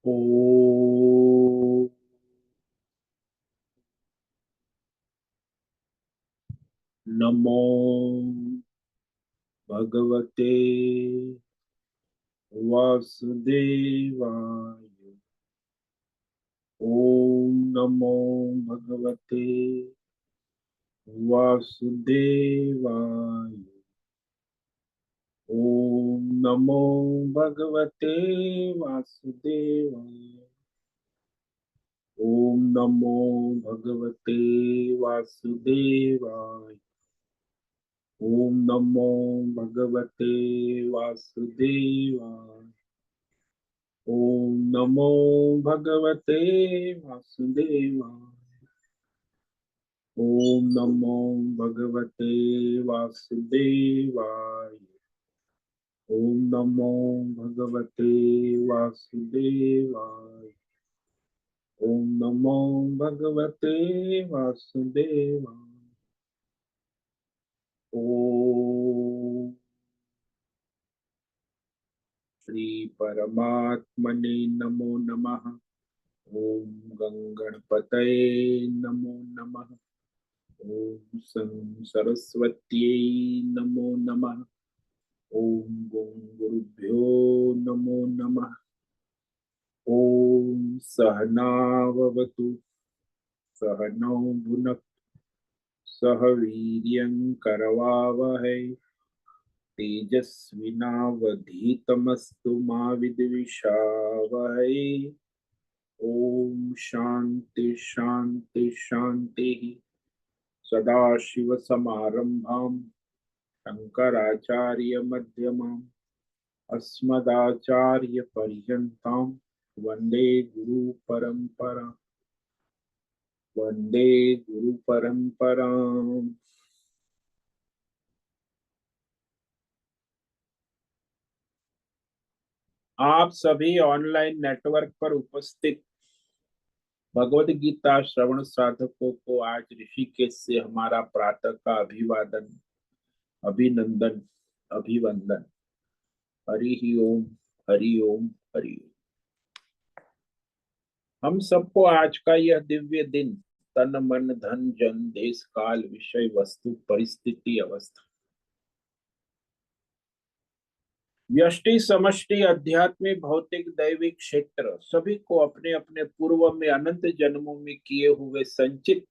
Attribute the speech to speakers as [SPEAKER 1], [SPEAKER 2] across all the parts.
[SPEAKER 1] ओ नमो भगवते वासुदेवाय। ओम नमो भगवते वासुदेवाय। ओम नमो भगवते वासुदेवाय। ओम नमो भगवते वासुदेवाय। ओम नमो भगवते वासुदेवाय। ओम नमो भगवते वासुदेवाय। ओम नमो भगवते वासुदेवाय। ओम नमो भगवते वासुदेवाय। ओम नमो भगवते वासुदेवाय। ओम श्री परमात्मने नमो नमः। ओम गंगणपतये नमो नमः। ओम सरस्वत्यै नमो नमः। ओम गुरुभ्यो नमो नमः। ओम सहनाववतु सहनौ भुनक्तु सह वीर्यं करवावहै तेजस्विनावधीतमस्तु मा विद्विषावहै। ओम शांति शांति शांति। सदाशिवसमारम्भां शंकराचार्यमध्यमाम् अस्मदाचार्यपर्यन्तां वन्दे गुरुपरम्परा। वन्दे गुरुपरम्पराम्। आप सभी ऑनलाइन नेटवर्क पर उपस्थित भगवद गीता श्रवण साधकों को आज ऋषिकेश से हमारा प्रातः का अभिवादन, अभिनंदन, अभिवंदन। हरि ही ओम, हरि ओम, हरि ओम। हम सबको आज का यह दिव्य दिन तन मन धन जन देश काल विषय वस्तु परिस्थिति अवस्था व्यष्टि समष्टि अध्यात्मिक भौतिक दैविक क्षेत्र सभी को अपने अपने पूर्व में अनंत जन्मों में किए हुए संचित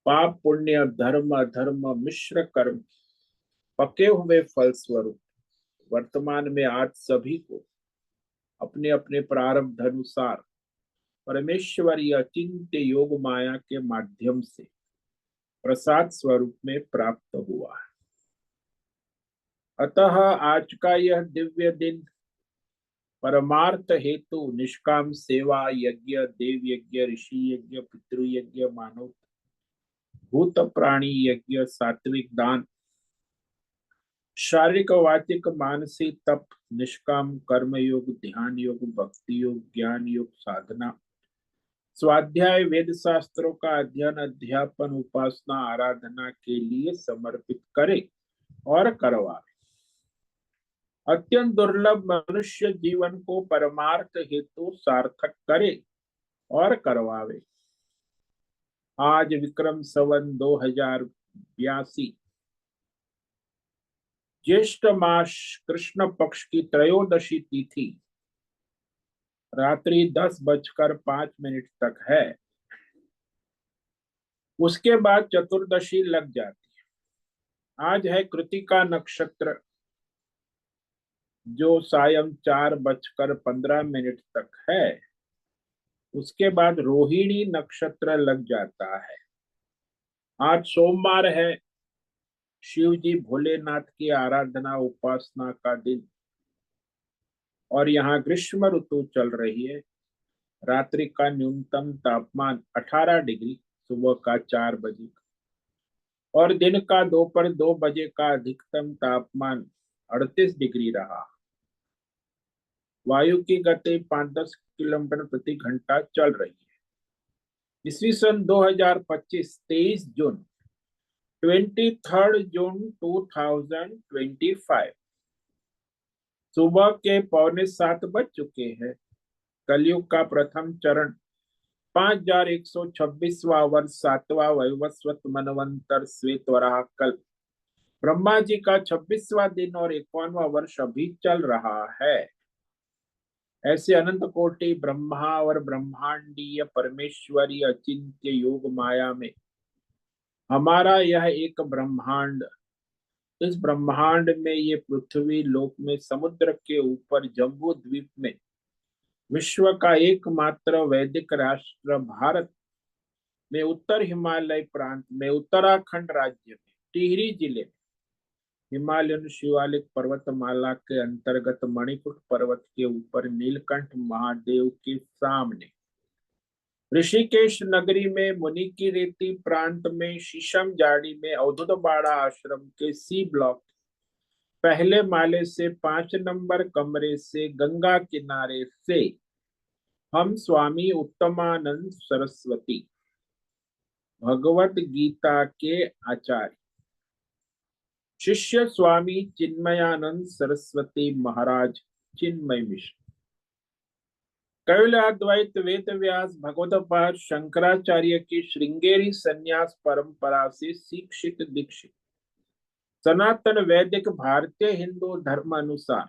[SPEAKER 1] पाप पुण्य धर्म अधर्म मिश्र कर्म पके हुए फल स्वरूप वर्तमान में आज सभी को अपने अपने प्रारब्ध अनुसार परमेश्वरीय अचिंत्य योग माया के माध्यम से प्रसाद स्वरूप में प्राप्त हुआ है। अतः आज का यह दिव्य दिन परमार्थ हेतु निष्काम सेवा यज्ञ देव यज्ञ ऋषि यज्ञ पितृयज्ञ मानव भूत प्राणी यज्ञ सात्विक दान शारीरिक वाचिक मानसिक तप निष्काम कर्म योग ध्यान योग भक्ति योग ज्ञान योग साधना स्वाध्याय वेद शास्त्रों का अध्ययन अध्यापन उपासना आराधना के लिए समर्पित करे और करवाए। अत्यंत दुर्लभ मनुष्य जीवन को परमार्थ हेतु सार्थक करे और करवावे। आज विक्रम संवत 2082 ज्येष्ठ मास कृष्ण पक्ष की त्रयोदशी तिथि रात्रि 10:05 तक है। उसके बाद चतुर्दशी लग जाती है। आज है कृतिका नक्षत्र जो सायं 4:15 तक है। उसके बाद रोहिणी नक्षत्र लग जाता है। आज सोमवार है। शिव जी भोलेनाथ की आराधना उपासना का दिन और यहाँ ग्रीष्म ऋतु चल रही है। रात्रि का न्यूनतम तापमान 18 डिग्री सुबह का 4 बजे और दिन का दोपहर 2 बजे का अधिकतम तापमान 38 डिग्री रहा। वायु की गति 5-10 किलोमीटर प्रति घंटा चल रही है। ईस्वी सन 2025 23 जून 23 जून 2025 सुबह के 6:45 बज चुके हैं। कलयुग का प्रथम चरण 5126वां वर्ष 7वां वैवस्वत मनवंतर श्वेत वराह कल्प। ब्रह्मा जी का 26वां दिन और 51वां वर्ष अभी चल रहा है। ऐसे अनंत कोटि ब्रह्मा और ब्रह्मांडीय परमेश्वरी अचिंत्य योग माया में हमारा यह एक ब्रह्मांड, इस ब्रह्मांड में ये पृथ्वी लोक में समुद्र के ऊपर जम्बू द्वीप में विश्व का एकमात्र वैदिक राष्ट्र भारत में उत्तर हिमालय प्रांत में उत्तराखंड राज्य में टिहरी जिले में हिमालयन शिवालिक पर्वतमाला के अंतर्गत मणिकूट पर्वत के ऊपर नीलकंठ महादेव के सामने ऋषिकेश नगरी में मुनि की रेती प्रांत में शीशम जाड़ी में अवधूत बाड़ा आश्रम के सी ब्लॉक पहले माले से 5 नंबर कमरे से गंगा किनारे से हम स्वामी उत्तमानंद सरस्वती भगवत गीता के आचार्य शिष्य स्वामी चिन्मयानंद सरस्वती महाराज चिन्मय मिश्र कैवल्याद्वैत वेद व्यास भगवत पाद शंकराचार्य की श्रृंगेरी संन्यास परंपरा से शिक्षित दीक्षित सनातन वैदिक भारतीय हिंदू धर्म अनुसार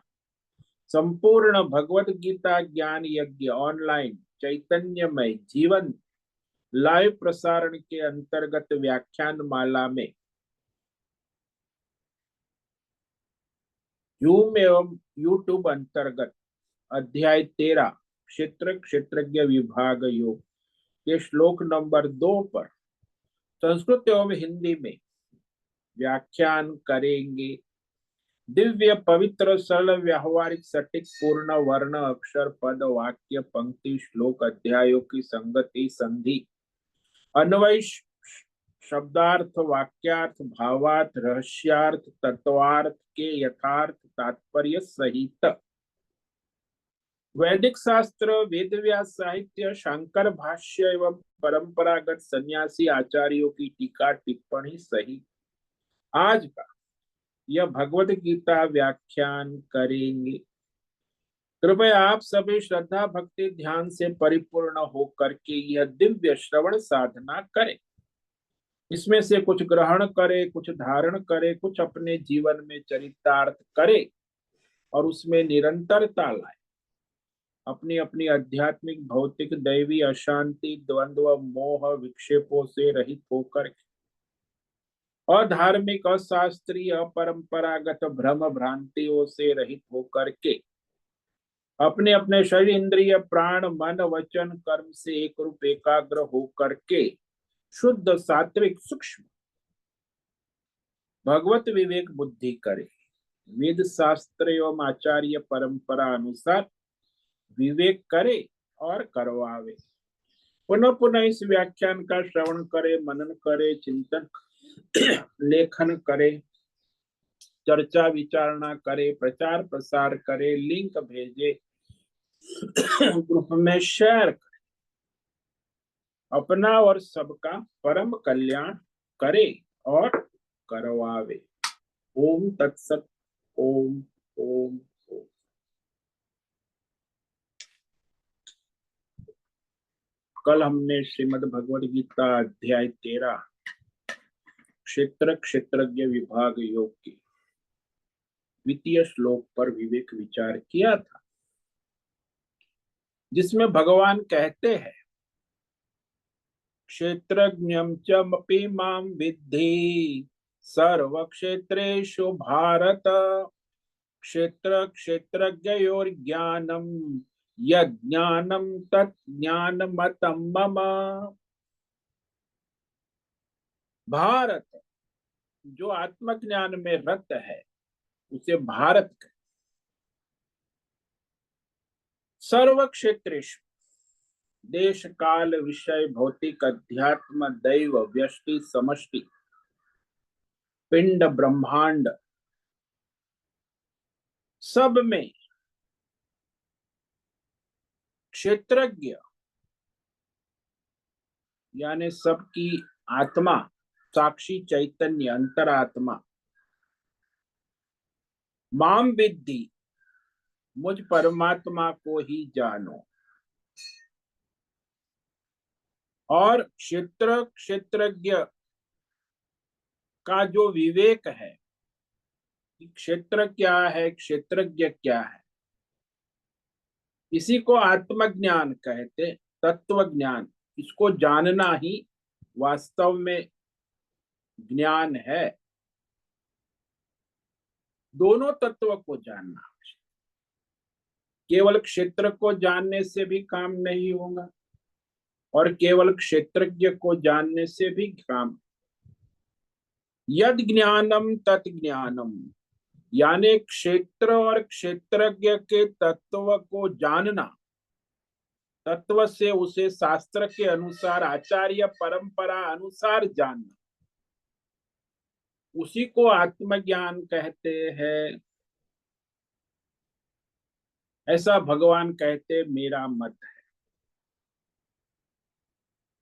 [SPEAKER 1] संपूर्ण भगवत गीता ज्ञान यज्ञ ऑनलाइन चैतन्यमय जीवन लाइव प्रसारण के अंतर्गत व्याख्यान माला में जूम एवं यूट्यूब अंतर्गत अध्याय 13 क्षेत्र क्षेत्रज्ञ विभाग योग के श्लोक नंबर 2 पर संस्कृत एवं हिंदी में व्याख्यान करेंगे। दिव्य पवित्र सरल व्यावहारिक सटीक पूर्ण वर्ण अक्षर पद वाक्य पंक्ति श्लोक अध्यायों की संगति संधि अन्वय शब्दार्थ वाक्यार्थ भावार्थ रहस्यार्थ तत्वार्थ के यथार्थ तात्पर्य सहित वैदिक शास्त्र वेद व्यास साहित्य शंकर भाष्य एवं परंपरागत सन्यासी आचार्यों की टीका टिप्पणी सहित आज का यह भगवत गीता व्याख्यान करेंगे। कृपया आप सभी श्रद्धा भक्ति ध्यान से परिपूर्ण होकर के यह दिव्य श्रवण साधना करें। इसमें से कुछ ग्रहण करे, कुछ धारण करे, कुछ अपने जीवन में चरितार्थ करे और उसमें निरंतरता लाए। अपनी अपनी आध्यात्मिक भौतिक दैवी अशांति द्वंद्व मोह विक्षेपों से रहित होकर अधार्मिक अशास्त्रीय अपरंपरागत भ्रम भ्रांतियों से रहित होकर के अपने अपने शरीर इंद्रिय प्राण मन वचन कर्म से एक रूप एकाग्र होकर के शुद्ध सात्विक सूक्ष्म भगवत विवेक बुद्धि करे। वेद शास्त्र एवं आचार्य परंपरा अनुसार विवेक करे और करवावे। पुनः पुनः इस व्याख्यान का श्रवण करे, मनन करे, चिंतन लेखन करे, चर्चा विचारणा करे, प्रचार प्रसार करे, लिंक भेजे, ग्रुप में शेयर करे, अपना और सबका परम कल्याण करे और करवावे। ओम तत्सत। ओम ओम ओम। कल हमने श्रीमद् भगवद गीता अध्याय 13 क्षेत्र क्षेत्रज्ञ विभाग योग की द्वितीय श्लोक पर विवेक विचार किया था, जिसमें भगवान कहते हैं क्षेत्रज्ञं च मपि मां विद्धि सर्व क्षेत्रेषु भारत क्षेत्र क्षेत्रज्ञयोर ज्ञानम यज्ञानम तज्ञानमतं मम। भारत जो आत्मज्ञान में रत है उसे भारत कहते। सर्व क्षेत्रेषु देश काल विषय भौतिक अध्यात्म दैव व्यष्टि समष्टि पिंड ब्रह्मांड सब में क्षेत्रज्ञ यानी सबकी आत्मा साक्षी चैतन्य अंतरात्मा माम विद्धि मुझ परमात्मा को ही जानो। और क्षेत्रज्ञ का जो विवेक है, क्षेत्र क्या है, क्षेत्रज्ञ क्या है, इसी को आत्मज्ञान कहते, तत्व ज्ञान। इसको जानना ही वास्तव में ज्ञान है। दोनों तत्व को जानना, केवल क्षेत्र को जानने से भी काम नहीं होगा और केवल क्षेत्रज्ञ को जानने से भी काम। यद ज्ञानम तत् ज्ञानम, यानी क्षेत्र और क्षेत्रज्ञ के तत्व को जानना, तत्व से उसे शास्त्र के अनुसार, आचार्य परंपरा अनुसार जानना, उसी को आत्मज्ञान कहते हैं। ऐसा भगवान कहते, मेरा मत है।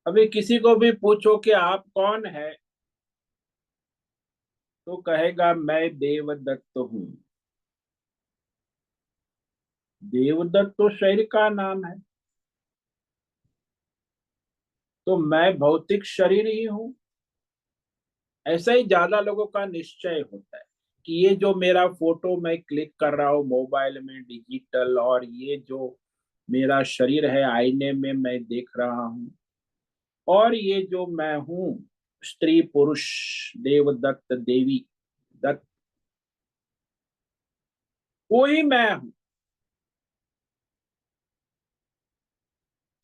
[SPEAKER 1] अभी किसी को भी पूछो कि आप कौन है, तो कहेगा मैं देवदत्त हूं। देवदत्त तो शरीर का नाम है, तो मैं भौतिक शरीर ही हूं। ऐसा ही ज्यादा लोगों का निश्चय होता है कि ये जो मेरा फोटो मैं क्लिक कर रहा हूँ मोबाइल में डिजिटल, और ये जो मेरा शरीर है आईने में मैं देख रहा हूँ, और ये जो मैं हूँ स्त्री पुरुष, देवदत्त देवी दत्त, कोई मैं हूं।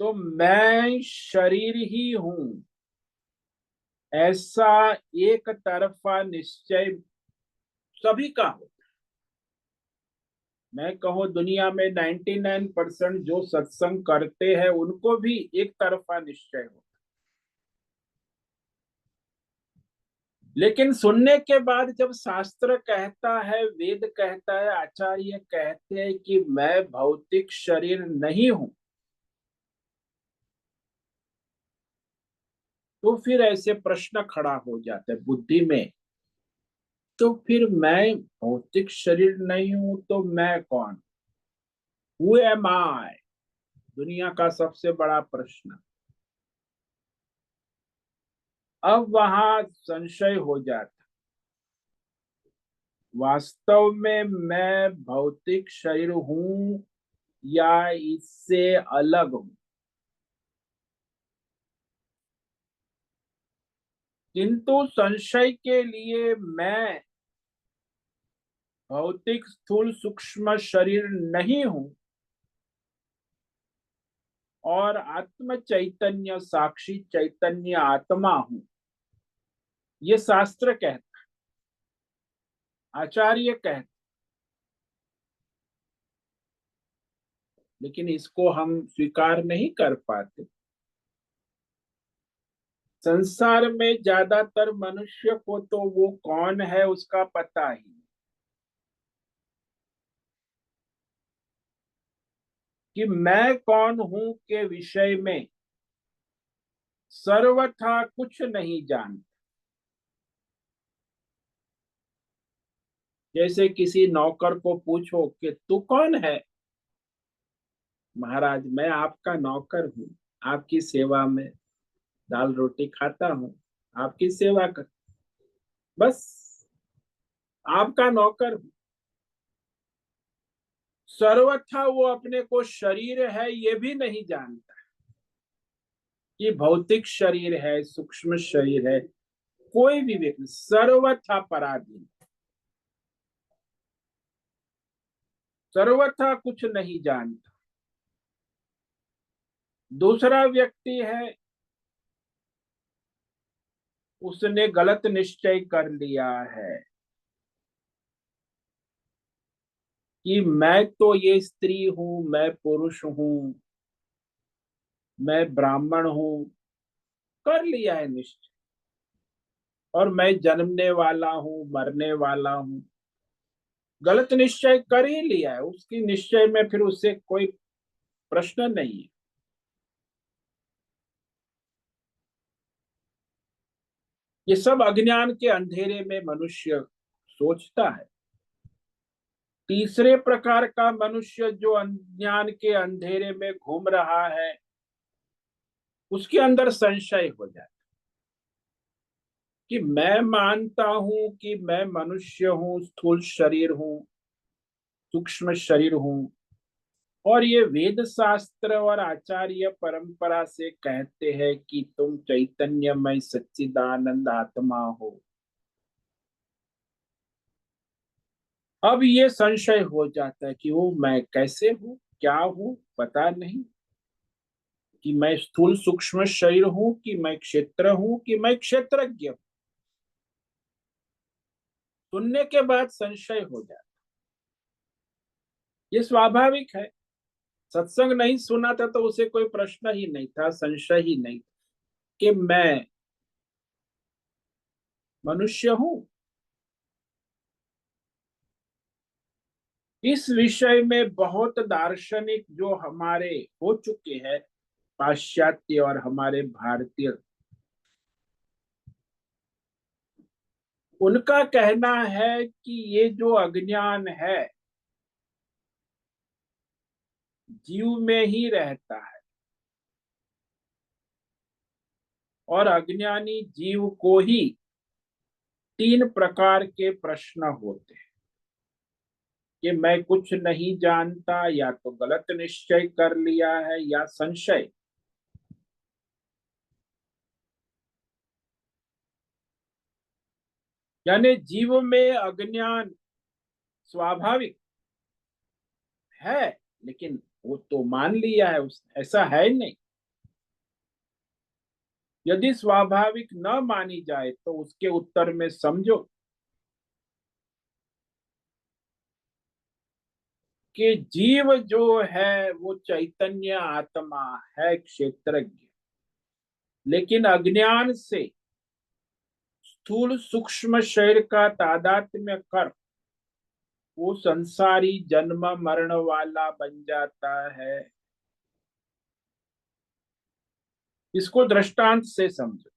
[SPEAKER 1] तो मैं शरीर ही हूं, ऐसा एक तरफा निश्चय सभी का हो। मैं कहूँ दुनिया में 99% जो सत्संग करते हैं उनको भी एक तरफा निश्चय हो, लेकिन सुनने के बाद जब शास्त्र कहता है, वेद कहता है, आचार्य कहते हैं कि मैं भौतिक शरीर नहीं हूं, तो फिर ऐसे प्रश्न खड़ा हो जाते हैं बुद्धि में। तो फिर मैं भौतिक शरीर नहीं हूं तो मैं कौन? हु एम आई? दुनिया का सबसे बड़ा प्रश्न। अब वहां संशय हो जाता, वास्तव में मैं भौतिक शरीर हूं या इससे अलग हूं। किंतु संशय के लिए मैं भौतिक स्थूल सूक्ष्म शरीर नहीं हूं और आत्म चैतन्य साक्षी चैतन्य आत्मा हूं, ये शास्त्र कहता, आचार्य कहते। लेकिन इसको हम स्वीकार नहीं कर पाते। संसार में ज्यादातर मनुष्य को तो वो कौन है उसका पता ही नहीं, कि मैं कौन हूं के विषय में सर्वथा कुछ नहीं जानता। जैसे किसी नौकर को पूछो कि तू कौन है, महाराज मैं आपका नौकर हूँ, आपकी सेवा में दाल रोटी खाता हूँ, आपकी सेवा कर, बस आपका नौकर हूँ। सर्वथा वो अपने को शरीर है ये भी नहीं जानता, कि भौतिक शरीर है, सूक्ष्म शरीर है, कोई विवेक नहीं, सर्वथा पराधीन, सर्वथा कुछ नहीं जानता। दूसरा व्यक्ति है, उसने गलत निश्चय कर लिया है कि मैं तो ये स्त्री हूं, मैं पुरुष हूं, मैं ब्राह्मण हूं, कर लिया है निश्चय, और मैं जन्मने वाला हूं, मरने वाला हूं, गलत निश्चय कर ही लिया है। उसकी निश्चय में फिर उससे कोई प्रश्न नहीं है। ये सब अज्ञान के अंधेरे में मनुष्य सोचता है। तीसरे प्रकार का मनुष्य जो अज्ञान के अंधेरे में घूम रहा है, उसके अंदर संशय हो जाता कि मैं मानता हूं कि मैं मनुष्य हूं, स्थूल शरीर हूं, सूक्ष्म शरीर हूं, और ये वेद शास्त्र और आचार्य परंपरा से कहते हैं कि तुम चैतन्यमय सच्चिदानंद आत्मा हो। अब ये संशय हो जाता है कि वो मैं कैसे हूँ, क्या हूँ, पता नहीं, कि मैं स्थूल सूक्ष्म शरीर हूँ, कि मैं क्षेत्र हूँ, कि मैं क्षेत्रज्ञ हूँ। सुनने के बाद संशय हो जाता, ये स्वाभाविक है। सत्संग नहीं सुना था तो उसे कोई प्रश्न ही नहीं था, संशय ही नहीं था कि मैं मनुष्य हूँ। इस विषय में बहुत दार्शनिक जो हमारे हो चुके हैं, पाश्चात्य और हमारे भारतीय, उनका कहना है कि ये जो अज्ञान है जीव में ही रहता है, और अज्ञानी जीव को ही तीन प्रकार के प्रश्न होते हैं कि मैं कुछ नहीं जानता, या तो गलत निश्चय कर लिया है, या संशय। यानी जीव में अज्ञान स्वाभाविक है, लेकिन वो तो मान लिया है उसने, ऐसा है नहीं। यदि स्वाभाविक न मानी जाए तो उसके उत्तर में समझो कि जीव जो है वो चैतन्य आत्मा है, क्षेत्रज्ञ, लेकिन अज्ञान से स्थूल सूक्ष्म शरीर का तादात्म्य कर वो संसारी जन्म मरण वाला बन जाता है। इसको दृष्टांत से समझो।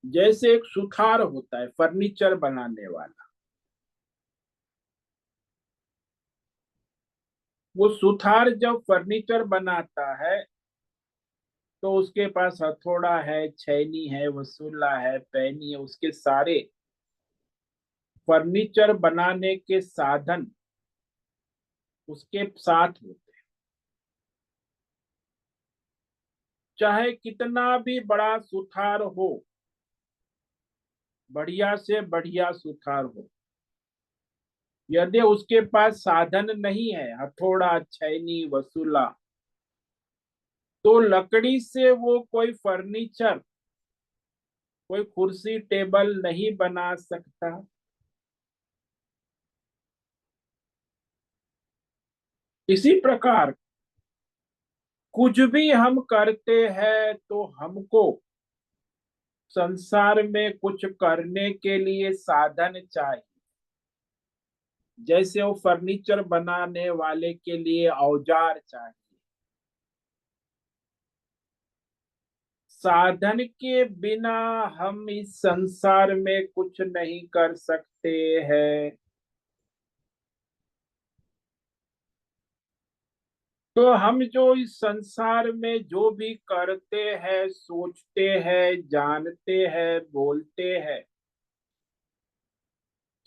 [SPEAKER 1] जैसे एक सुथार होता है, फर्नीचर बनाने वाला, वो सुथार जब फर्नीचर बनाता है तो उसके पास हथौड़ा है, छैनी है, वसूला है, पैनी है, उसके सारे फर्नीचर बनाने के साधन उसके साथ होते हैं। चाहे कितना भी बड़ा सुथार हो, बढ़िया से बढ़िया सुथार हो, यदि उसके पास साधन नहीं है, हथौड़ा, छैनी, वसूला, तो लकड़ी से वो कोई फर्नीचर, कोई कुर्सी टेबल नहीं बना सकता। इसी प्रकार कुछ भी हम करते हैं तो हमको संसार में कुछ करने के लिए साधन चाहिए। जैसे वो फर्नीचर बनाने वाले के लिए औजार चाहिए, साधन के बिना हम इस संसार में कुछ नहीं कर सकते हैं। तो हम जो इस संसार में जो भी करते हैं, सोचते हैं, जानते हैं, बोलते हैं,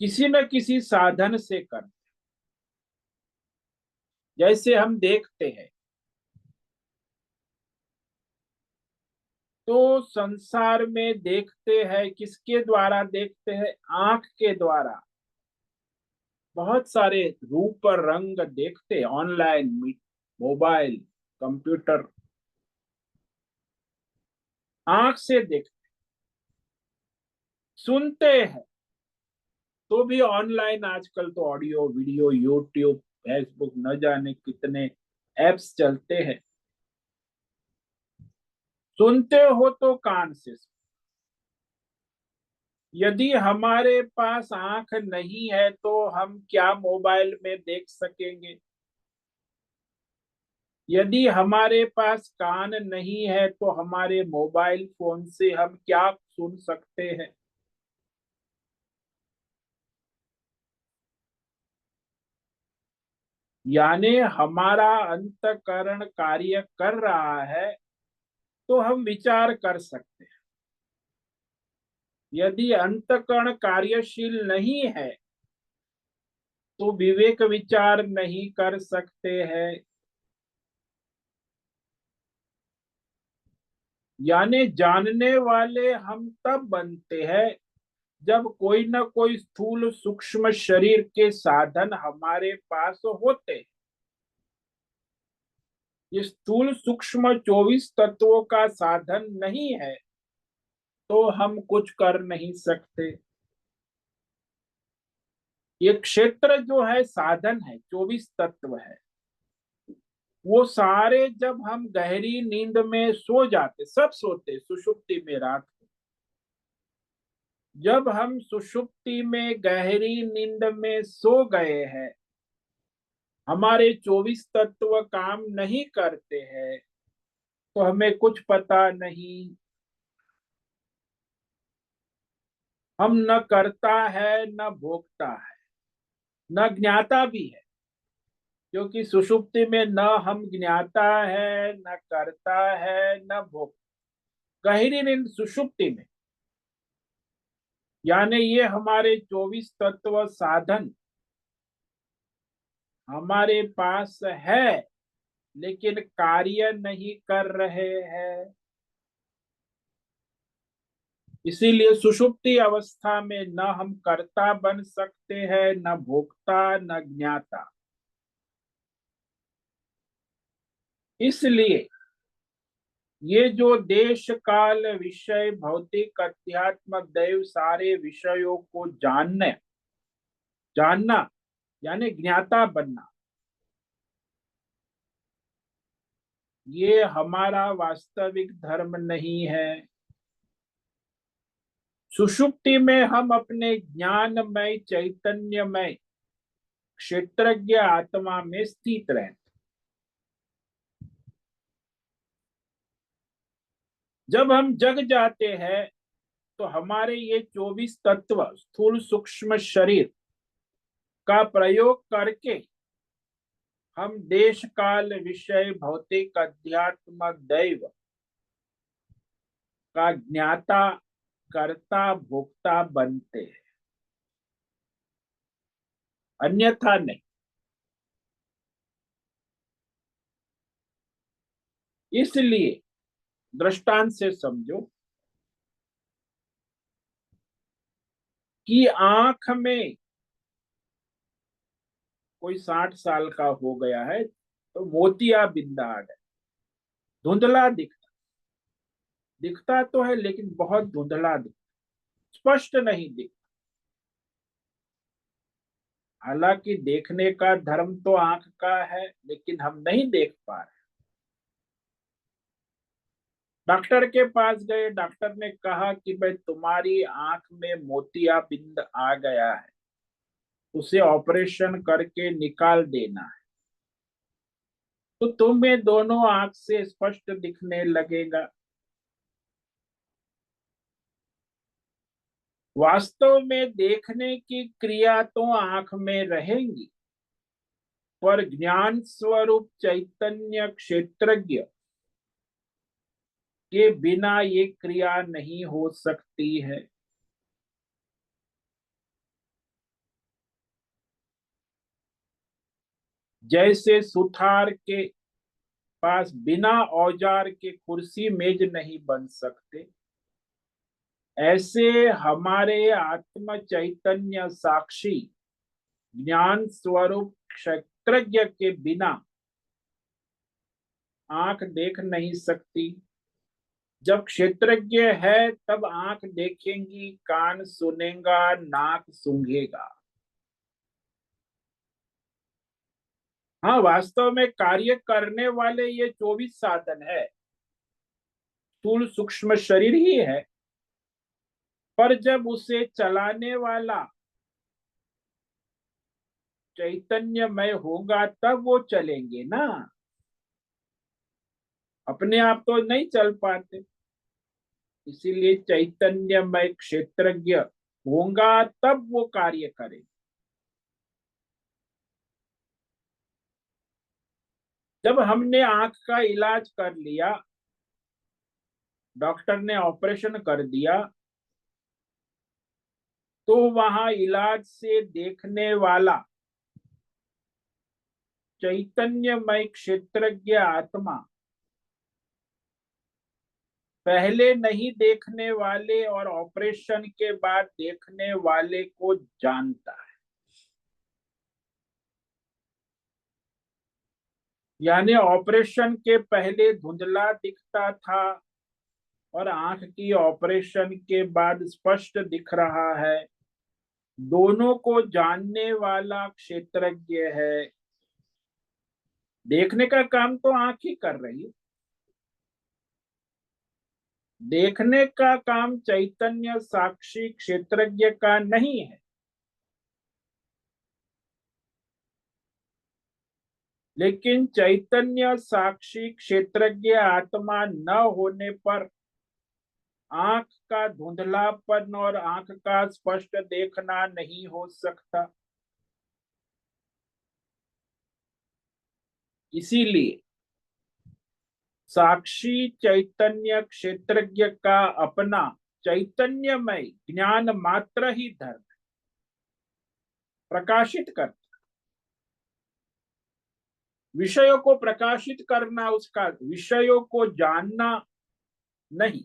[SPEAKER 1] किसी न किसी साधन से करते। जैसे हम देखते हैं तो संसार में देखते हैं, किसके द्वारा देखते हैं? आंख के द्वारा। बहुत सारे रूप और रंग देखते हैं, ऑनलाइन, मोबाइल, कंप्यूटर, आंख से देखते। सुनते हैं तो भी ऑनलाइन, आजकल तो ऑडियो वीडियो, यूट्यूब, फेसबुक, न जाने कितने एप्स चलते हैं। सुनते हो तो कान से। यदि हमारे पास आंख नहीं है तो हम क्या मोबाइल में देख सकेंगे? यदि हमारे पास कान नहीं है तो हमारे मोबाइल फोन से हम क्या सुन सकते हैं? यानी हमारा अंतःकरण कार्य कर रहा है तो हम विचार कर सकते हैं। यदि अंतःकरण कार्यशील नहीं है तो विवेक विचार नहीं कर सकते हैं। यानी जानने वाले हम तब बनते हैं जब कोई ना कोई स्थूल सूक्ष्म शरीर के साधन हमारे पास होते हैं। ये स्थूल सूक्ष्म 24 तत्वों का साधन नहीं है तो हम कुछ कर नहीं सकते। ये क्षेत्र जो है साधन है, 24 तत्व है। वो सारे जब हम गहरी नींद में सो जाते, सब सोते सुषुप्ति में रात को, जब हम सुषुप्ति में गहरी नींद में सो गए हैं, हमारे 24 तत्व काम नहीं करते हैं तो हमें कुछ पता नहीं। हम न करता है न भोगता है, न ज्ञाता भी है, क्योंकि सुषुप्ति में न हम ज्ञाता है न करता है न भोग। गहरी नींद सुषुप्ति में, यानी ये हमारे 24 तत्व साधन हमारे पास है लेकिन कार्य नहीं कर रहे हैं। इसीलिए सुषुप्ति अवस्था में न हम कर्ता बन सकते हैं, न भोक्ता न ज्ञाता। इसलिए ये जो देश काल विषय भौतिक अध्यात्म दैव सारे विषयों को जानना यानी ज्ञाता बनना, ये हमारा वास्तविक धर्म नहीं है। सुषुप्ति में हम अपने ज्ञानमय चैतन्यमय क्षेत्रज्ञ आत्मा में स्थित रहते। जब हम जग जाते हैं तो हमारे ये 24 तत्व स्थूल सूक्ष्म शरीर का प्रयोग करके हम देश काल विषय भौतिक अध्यात्म दैव का ज्ञाता कर्ता भोक्ता बनते हैं, अन्यथा नहीं। इसलिए दृष्टांत से समझो कि आंख में कोई 60 साल का हो गया है तो मोतिया बिंदा आ गया, धुंधला दिखता तो है लेकिन बहुत धुंधला स्पष्ट नहीं दिखता। हालांकि देखने का धर्म तो आंख का है लेकिन हम नहीं देख पा रहे। डॉक्टर के पास गए, डॉक्टर ने कहा कि भाई तुम्हारी आंख में मोतियाबिंद आ गया है, उसे ऑपरेशन करके निकाल देना है तो तुम्हें दोनों आंख से स्पष्ट दिखने लगेगा। वास्तव में देखने की क्रिया तो आंख में रहेंगी पर ज्ञान स्वरूप चैतन्य क्षेत्रज्ञ के बिना ये क्रिया नहीं हो सकती है। जैसे सुथार के पास बिना औजार के कुर्सी मेज नहीं बन सकते, ऐसे हमारे आत्म चैतन्य साक्षी ज्ञान स्वरूप क्षेत्रज्ञ के बिना आंख देख नहीं सकती। जब क्षेत्रज्ञ है तब आंख देखेंगी, कान सुनेगा, नाक सूंघेगा। हाँ, वास्तव में कार्य करने वाले ये 24 साधन है, स्थूल सूक्ष्म शरीर ही है, पर जब उसे चलाने वाला चैतन्यमय होगा तब वो चलेंगे ना, अपने आप तो नहीं चल पाते। इसीलिए चैतन्यमय क्षेत्रज्ञ होगा तब वो कार्य करे। जब हमने आंख का इलाज कर लिया, डॉक्टर ने ऑपरेशन कर दिया, तो वहां इलाज से देखने वाला चैतन्यमय क्षेत्रज्ञ आत्मा पहले नहीं देखने वाले और ऑपरेशन के बाद देखने वाले को जानता है। यानी ऑपरेशन के पहले धुंधला दिखता था और आंख की ऑपरेशन के बाद स्पष्ट दिख रहा है। दोनों को जानने वाला क्षेत्रज्ञ है। देखने का काम तो आंख ही कर रही है, देखने का काम चैतन्य साक्षी क्षेत्रज्ञ का नहीं है। लेकिन चैतन्य साक्षी क्षेत्रज्ञ आत्मा न होने पर आंख का धुंधलापन और आंख का स्पष्ट देखना नहीं हो सकता। इसीलिए साक्षी चैतन्य क्षेत्रज्ञ का अपना चैतन्यमय ज्ञान मात्र ही धर्म प्रकाशित कर, विषयों को प्रकाशित करना उसका, विषयों को जानना नहीं।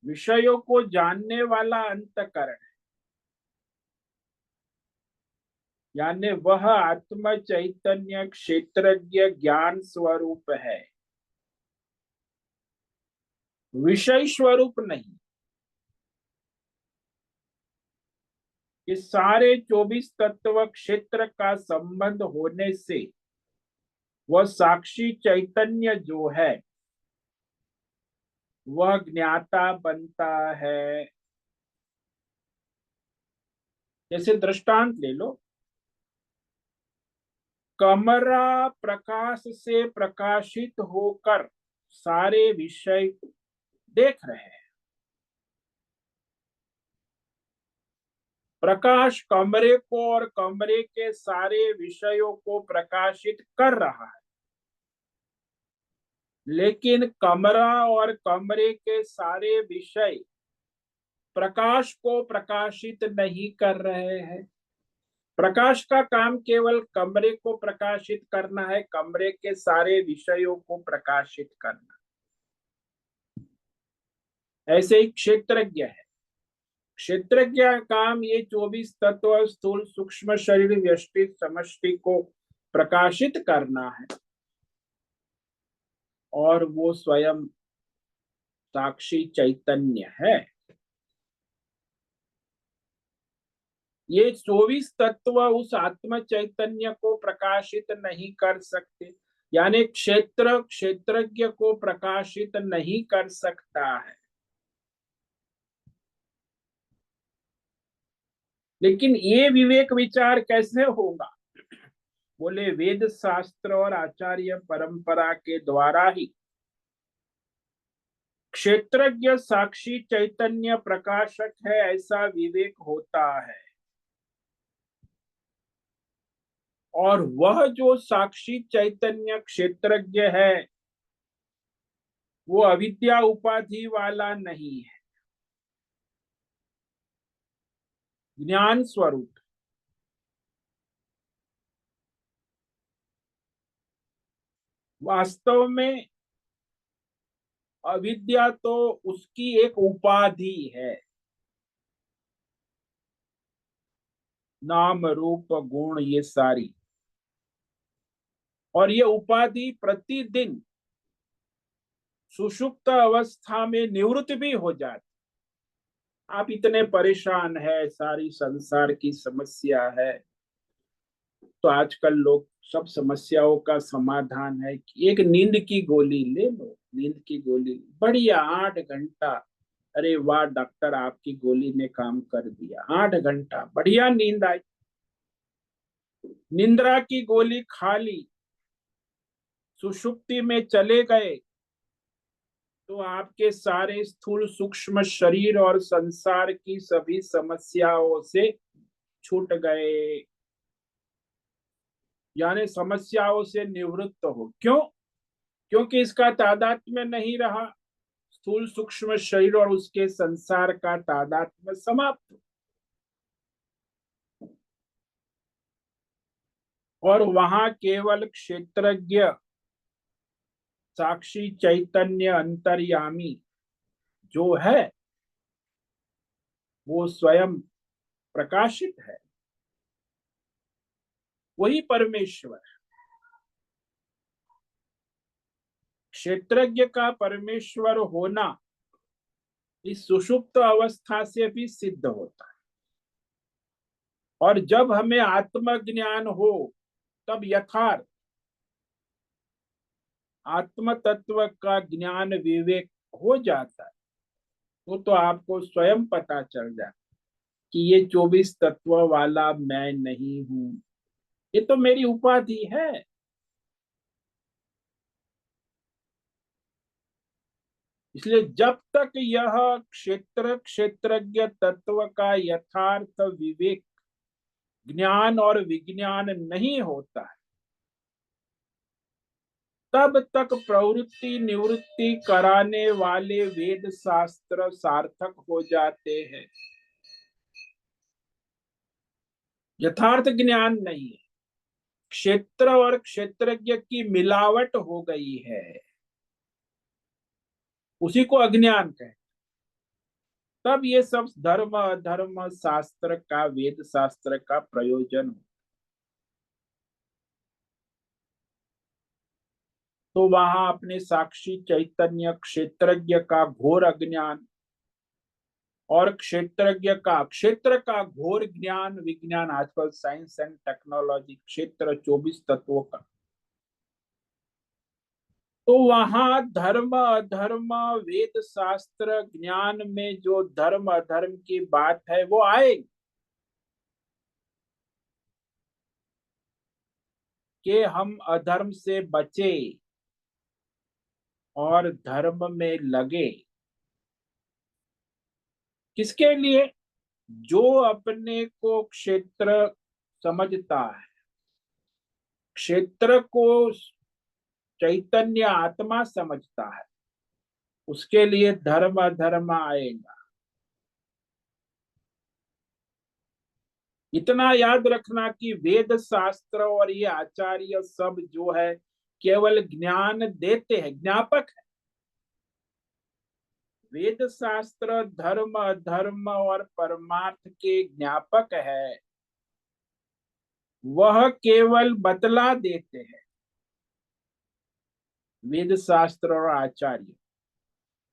[SPEAKER 1] विषयों को जानने वाला अंतःकरण है, यानी वह आत्म चैतन्य क्षेत्रज्ञ ज्ञान स्वरूप है, विषय स्वरूप नहीं। इस सारे 24 तत्व क्षेत्र का संबंध होने से वह साक्षी चैतन्य जो है वह ज्ञाता बनता है। जैसे दृष्टांत ले लो, कमरा प्रकाश से प्रकाशित होकर सारे विषय देख रहे हैं। प्रकाश कमरे को और कमरे के सारे विषयों को प्रकाशित कर रहा है, लेकिन कमरा और कमरे के सारे विषय प्रकाश को प्रकाशित नहीं कर रहे हैं। प्रकाश का काम केवल कमरे को प्रकाशित करना है, कमरे के सारे विषयों को प्रकाशित करना। ऐसे ही क्षेत्रज्ञ है, क्षेत्रज्ञ का काम ये 24 तत्व स्थूल सूक्ष्म शरीर व्यष्टि समष्टि को प्रकाशित करना है, और वो स्वयं साक्षी चैतन्य है। ये 24 तत्व उस आत्म चैतन्य को प्रकाशित नहीं कर सकते, यानी क्षेत्र क्षेत्रज्ञ को प्रकाशित नहीं कर सकता है। लेकिन ये विवेक विचार कैसे होगा? बोले वेद शास्त्र और आचार्य परंपरा के द्वारा ही क्षेत्रज्ञ साक्षी चैतन्य प्रकाशक है, ऐसा विवेक होता है। और वह जो साक्षी चैतन्य क्षेत्रज्ञ है वो अविद्या उपाधि वाला नहीं है, ज्ञान स्वरूप। वास्तव में अविद्या तो उसकी एक उपाधि है, नाम रूप गुण ये सारी, और ये उपाधि प्रतिदिन सुषुप्त अवस्था में निवृत्त भी हो जाती। आप इतने परेशान है, सारी संसार की समस्या है, तो आजकल लोग सब समस्याओं का समाधान है कि एक नींद की गोली ले लो, नींद की गोली बढ़िया 8 घंटा। अरे वाह डॉक्टर, आपकी गोली ने काम कर दिया, 8 घंटा बढ़िया नींद आई। निंद्रा की गोली खा ली, सुषुप्ति में चले गए, तो आपके सारे स्थूल सूक्ष्म शरीर और संसार की सभी समस्याओं से छूट गए। यानी समस्याओं से निवृत्त हो। क्यों? क्योंकि इसका तादात्म्य में नहीं रहा, स्थूल सूक्ष्म शरीर और उसके संसार का तादात्म्य समाप्त। और वहां केवल क्षेत्रज्ञ साक्षी चैतन्य अंतर्यामी जो है वो स्वयं प्रकाशित है, वही परमेश्वर। क्षेत्रज्ञ का परमेश्वर होना इस सुषुप्त अवस्था से भी सिद्ध होता है। और जब हमें आत्मज्ञान हो तब यथार्थ आत्म तत्व का ज्ञान विवेक हो जाता है। तो आपको स्वयं पता चल जाए कि ये 24 तत्व वाला मैं नहीं हूं, ये तो मेरी उपाधि है। इसलिए जब तक यह क्षेत्र क्षेत्रज्ञ तत्व का यथार्थ विवेक ज्ञान और विज्ञान नहीं होता है, तब तक प्रवृत्ति निवृत्ति कराने वाले वेद शास्त्र सार्थक हो जाते हैं। यथार्थ ज्ञान नहीं है, क्षेत्र और क्षेत्रज्ञ की मिलावट हो गई है, उसी को अज्ञान कहते। तब ये सब धर्म अधर्म शास्त्र का वेद शास्त्र का प्रयोजन हो। तो वहां अपने साक्षी चैतन्य क्षेत्रज्ञ का घोर अज्ञान और क्षेत्र का घोर ज्ञान विज्ञान, आजकल साइंस एंड टेक्नोलॉजी, क्षेत्र 24 तत्वों का। तो वहां धर्म अधर्म वेद शास्त्र ज्ञान में जो धर्म अधर्म की बात है वो आएगी कि हम अधर्म से बचे और धर्म में लगे। किसके लिए? जो अपने को क्षेत्र समझता है, क्षेत्र को चैतन्य आत्मा समझता है, उसके लिए धर्म अधर्म आएगा। इतना याद रखना कि वेद शास्त्र और ये आचार्य सब जो है केवल ज्ञान देते हैं, ज्ञापक है। वेद शास्त्र धर्म अधर्म और परमार्थ के ज्ञापक है, वह केवल बतला देते हैं। वेद शास्त्र और आचार्य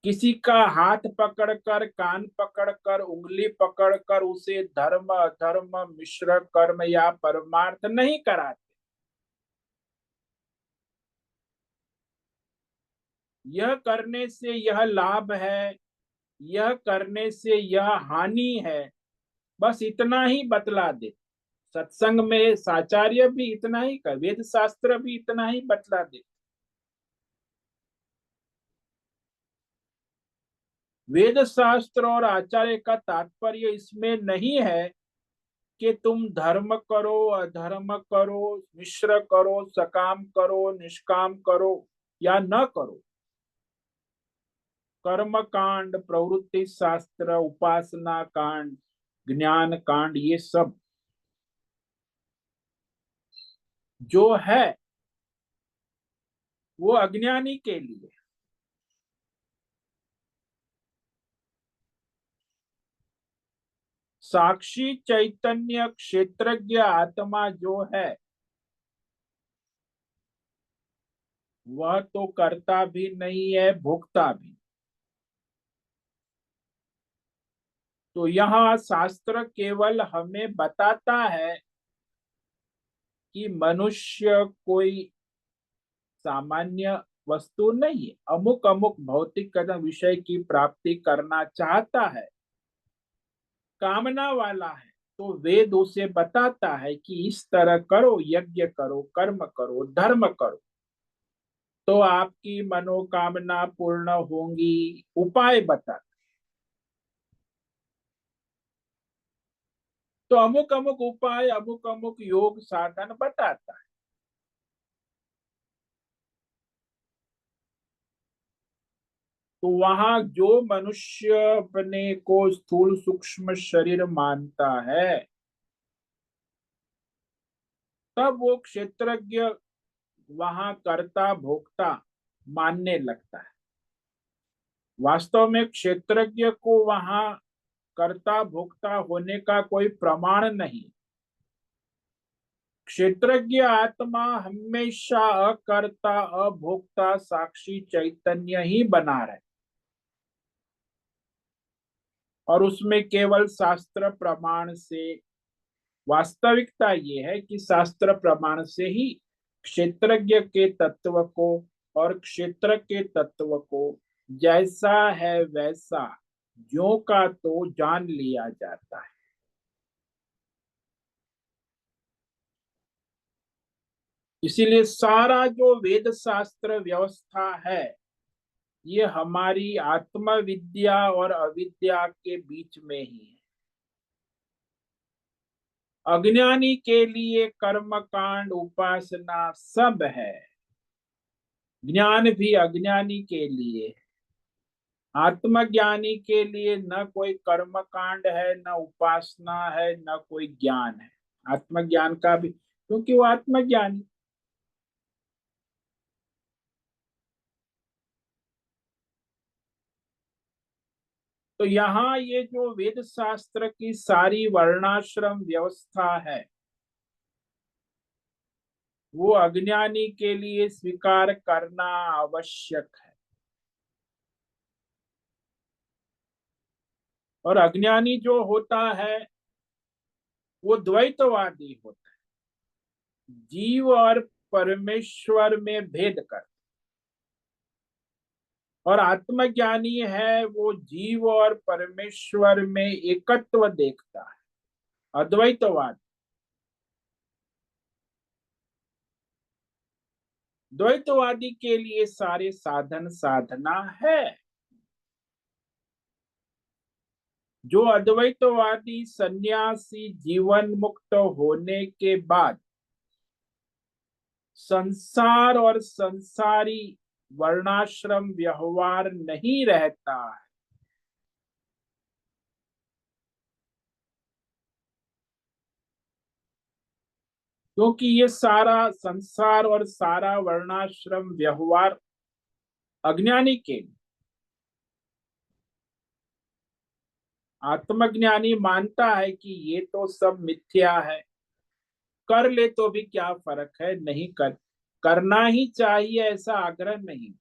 [SPEAKER 1] किसी का हाथ पकड़कर कान पकड़कर उंगली पकड़कर उसे धर्म अधर्म मिश्र कर्म या परमार्थ नहीं कराते। यह करने से यह लाभ है, यह करने से यह हानि है, बस इतना ही बतला दे। सत्संग में साचार्य भी इतना ही कर, वेद शास्त्र भी इतना ही बतला दे। वेद शास्त्र और आचार्य का तात्पर्य इसमें नहीं है कि तुम धर्म करो अधर्म करो मिश्र करो सकाम करो निष्काम करो या न करो। कर्म कांड प्रवृत्ति शास्त्र उपासना कांड ज्ञान कांड ये सब जो है वो अज्ञानी के लिए। साक्षी चैतन्य क्षेत्रज्ञ आत्मा जो है वह तो करता भी नहीं है भोगता भी। तो यहाँ शास्त्र केवल हमें बताता है कि मनुष्य कोई सामान्य वस्तु नहीं है, अमुक अमुक भौतिक विषय की प्राप्ति करना चाहता है, कामना वाला है। तो वेद उसे बताता है कि इस तरह करो, यज्ञ करो, कर्म करो, धर्म करो, तो आपकी मनोकामना पूर्ण होंगी। उपाय बता। तो अमुक अमुक उपाय अमुक अमुक योग साधन बताता है। तो वहां जो मनुष्य अपने को स्थूल सूक्ष्म शरीर मानता है, तब वो क्षेत्रज्ञ वहां कर्ता भोक्ता मानने लगता है। वास्तव में क्षेत्रज्ञ को वहां कर्ता भोक्ता होने का कोई प्रमाण नहीं। क्षेत्रज्ञ आत्मा हमेशा अकर्ता अभोक्ता साक्षी चैतन्य ही बना रहे, और उसमें केवल शास्त्र प्रमाण से, वास्तविकता ये है कि शास्त्र प्रमाण से ही क्षेत्रज्ञ के तत्व को और क्षेत्र के तत्व को जैसा है वैसा ज्यों का तो जान लिया जाता है। इसीलिए सारा जो वेद शास्त्र व्यवस्था है, ये हमारी आत्मविद्या और अविद्या के बीच में ही है। अज्ञानी के लिए कर्म कांड उपासना सब है, ज्ञान भी अज्ञानी के लिए। आत्मज्ञानी के लिए न कोई कर्म कांड है, न उपासना है, न कोई ज्ञान है। आत्मज्ञान का भी, क्योंकि वो आत्मज्ञानी। तो यहाँ ये जो वेद शास्त्र की सारी वर्णाश्रम व्यवस्था है, वो अज्ञानी के लिए स्वीकार करना आवश्यक है। और अज्ञानी जो होता है वो द्वैतवादी होता है, जीव और परमेश्वर में भेद कर। और आत्मज्ञानी है वो जीव और परमेश्वर में एकत्व देखता है, अद्वैतवाद। द्वैतवादी के लिए सारे साधन साधना है। जो अद्वैतवादी सन्यासी जीवन मुक्त होने के बाद संसार और संसारी वर्णाश्रम व्यवहार नहीं रहता है, क्योंकि ये सारा संसार और सारा वर्णाश्रम व्यवहार अज्ञानी के। आत्मज्ञानी मानता है कि ये तो सब मिथ्या है, कर ले तो भी क्या फर्क है, नहीं कर, करना ही चाहिए ऐसा आग्रह नहीं।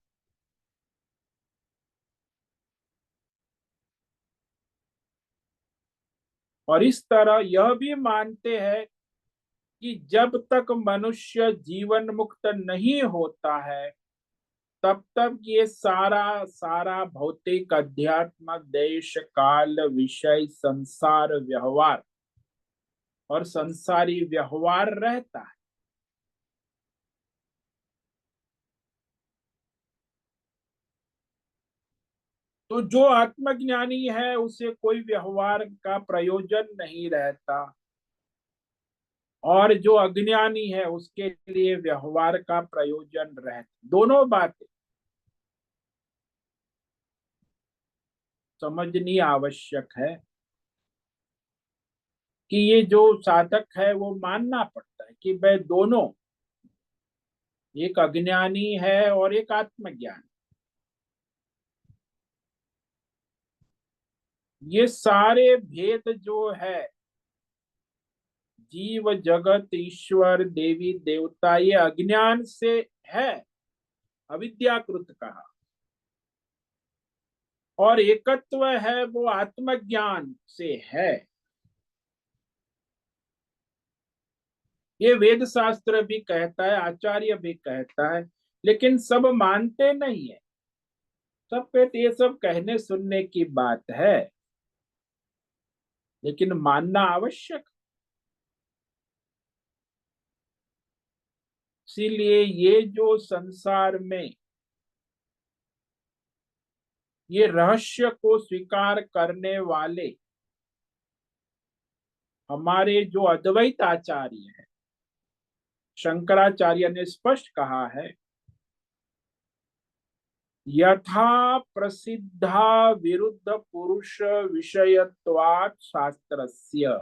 [SPEAKER 1] और इस तरह यह भी मानते हैं कि जब तक मनुष्य जीवन मुक्त नहीं होता है, तब तक ये सारा सारा भौतिक अध्यात्म देश काल विषय संसार व्यवहार और संसारी व्यवहार रहता है। तो जो आत्मज्ञानी है उसे कोई व्यवहार का प्रयोजन नहीं रहता, और जो अज्ञानी है उसके लिए व्यवहार का प्रयोजन रहता। दोनों बातें समझनी आवश्यक है कि ये जो साधक है वो मानना पड़ता है कि वह दोनों, एक अज्ञानी है और एक आत्मज्ञानी। ये सारे भेद जो है, जीव जगत ईश्वर देवी देवता, ये अज्ञान से है, अविद्याकृत कहा। और एकत्व है वो आत्मज्ञान से है। ये वेद शास्त्र भी कहता है, आचार्य भी कहता है, लेकिन सब मानते नहीं है। सब कहते ये सब कहने सुनने की बात है, लेकिन मानना आवश्यक। इसीलिए ये जो संसार में ये रहस्य को स्वीकार करने वाले हमारे जो अद्वैत आचार्य है, शंकराचार्य ने स्पष्ट कहा है यथा प्रसिद्धा विरुद्ध पुरुष विषयत्वात् शास्त्रस्य,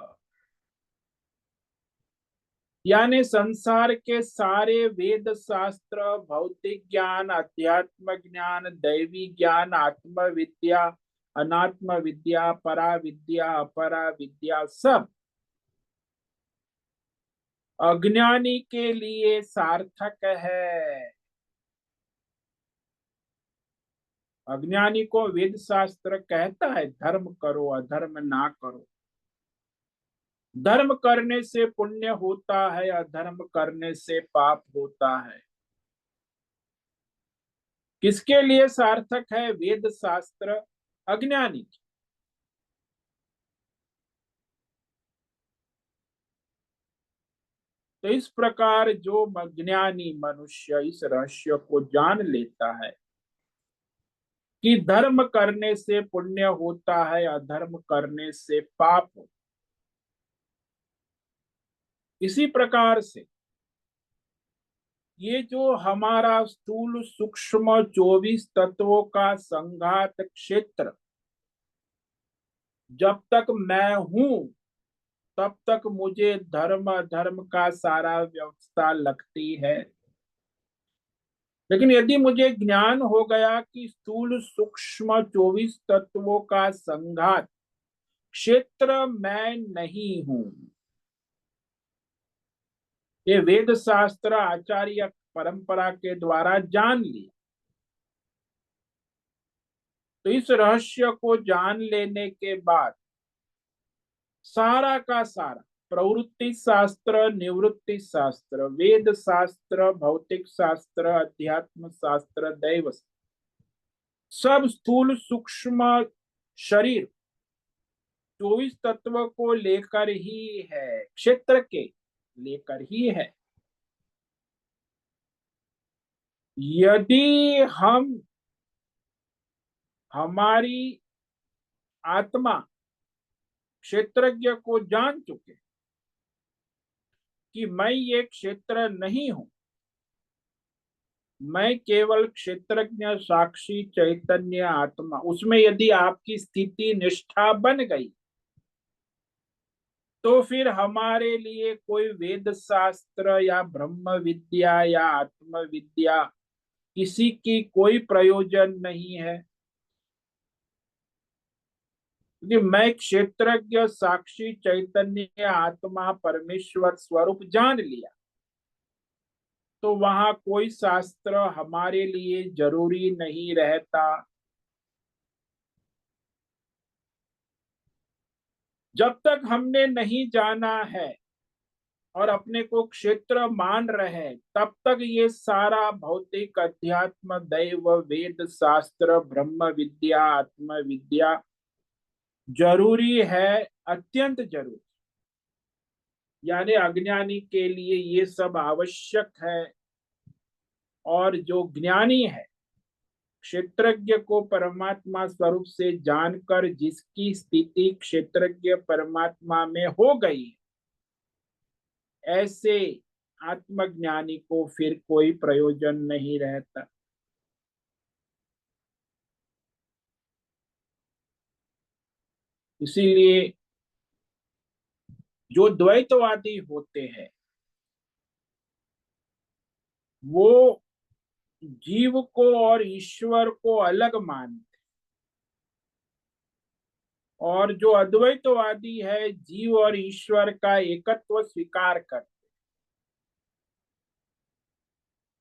[SPEAKER 1] यानी संसार के सारे वेद शास्त्र, भौतिक ज्ञान, अध्यात्म ज्ञान, दैवी ज्ञान, आत्म विद्या, अनात्म विद्या, परा विद्या, अपरा विद्या, सब अज्ञानी के लिए सार्थक है। अज्ञानी को वेद शास्त्र कहता है धर्म करो, अधर्म ना करो। धर्म करने से पुण्य होता है, अधर्म करने से पाप होता है। किसके लिए सार्थक है वेद शास्त्र? अज्ञानी। तो इस प्रकार जो अज्ञानी मनुष्य इस रहस्य को जान लेता है कि धर्म करने से पुण्य होता है, अधर्म करने से पाप होता है। इसी प्रकार से ये जो हमारा स्थूल सूक्ष्म 24 तत्वों का संघात क्षेत्र, जब तक मैं हूं तब तक मुझे धर्म अधर्म का सारा व्यवस्था लगती है। लेकिन यदि मुझे ज्ञान हो गया कि स्थूल सूक्ष्म 24 तत्वों का संघात क्षेत्र मैं नहीं हूं, ये वेद शास्त्र आचार्य परंपरा के द्वारा जान लिया, तो इस रहस्य को जान लेने के बाद सारा का सारा प्रवृत्ति शास्त्र, निवृत्ति शास्त्र, वेद शास्त्र, भौतिक शास्त्र, अध्यात्म शास्त्र, दैव शास्त्र, सब स्थूल सूक्ष्म शरीर 24 तत्व को लेकर ही है, क्षेत्र के लेकर ही है। यदि हम हमारी आत्मा क्षेत्रज्ञ को जान चुके कि मैं ये क्षेत्र नहीं हूं, मैं केवल क्षेत्रज्ञ साक्षी चैतन्य आत्मा, उसमें यदि आपकी स्थिति निष्ठा बन गई तो फिर हमारे लिए कोई वेद शास्त्र या ब्रह्म विद्या या आत्म विद्या किसी की कोई प्रयोजन नहीं है। क्योंकि मैं क्षेत्रज्ञ साक्षी चैतन्य आत्मा परमेश्वर स्वरूप जान लिया, तो वहां कोई शास्त्र हमारे लिए जरूरी नहीं रहता। जब तक हमने नहीं जाना है और अपने को क्षेत्र मान रहे, तब तक ये सारा भौतिक अध्यात्म दैव वेद शास्त्र ब्रह्म विद्या आत्म विद्या जरूरी है, अत्यंत जरूरी। यानी अज्ञानी के लिए ये सब आवश्यक है। और जो ज्ञानी है, क्षेत्रज्ञ को परमात्मा स्वरूप से जानकर जिसकी स्थिति क्षेत्रज्ञ परमात्मा में हो गई, ऐसे आत्मज्ञानी को फिर कोई प्रयोजन नहीं रहता। इसीलिए जो द्वैतवादी होते हैं वो जीव को और ईश्वर को अलग मानते, और जो अद्वैतवादी है जीव और ईश्वर का एकत्व स्वीकार करते।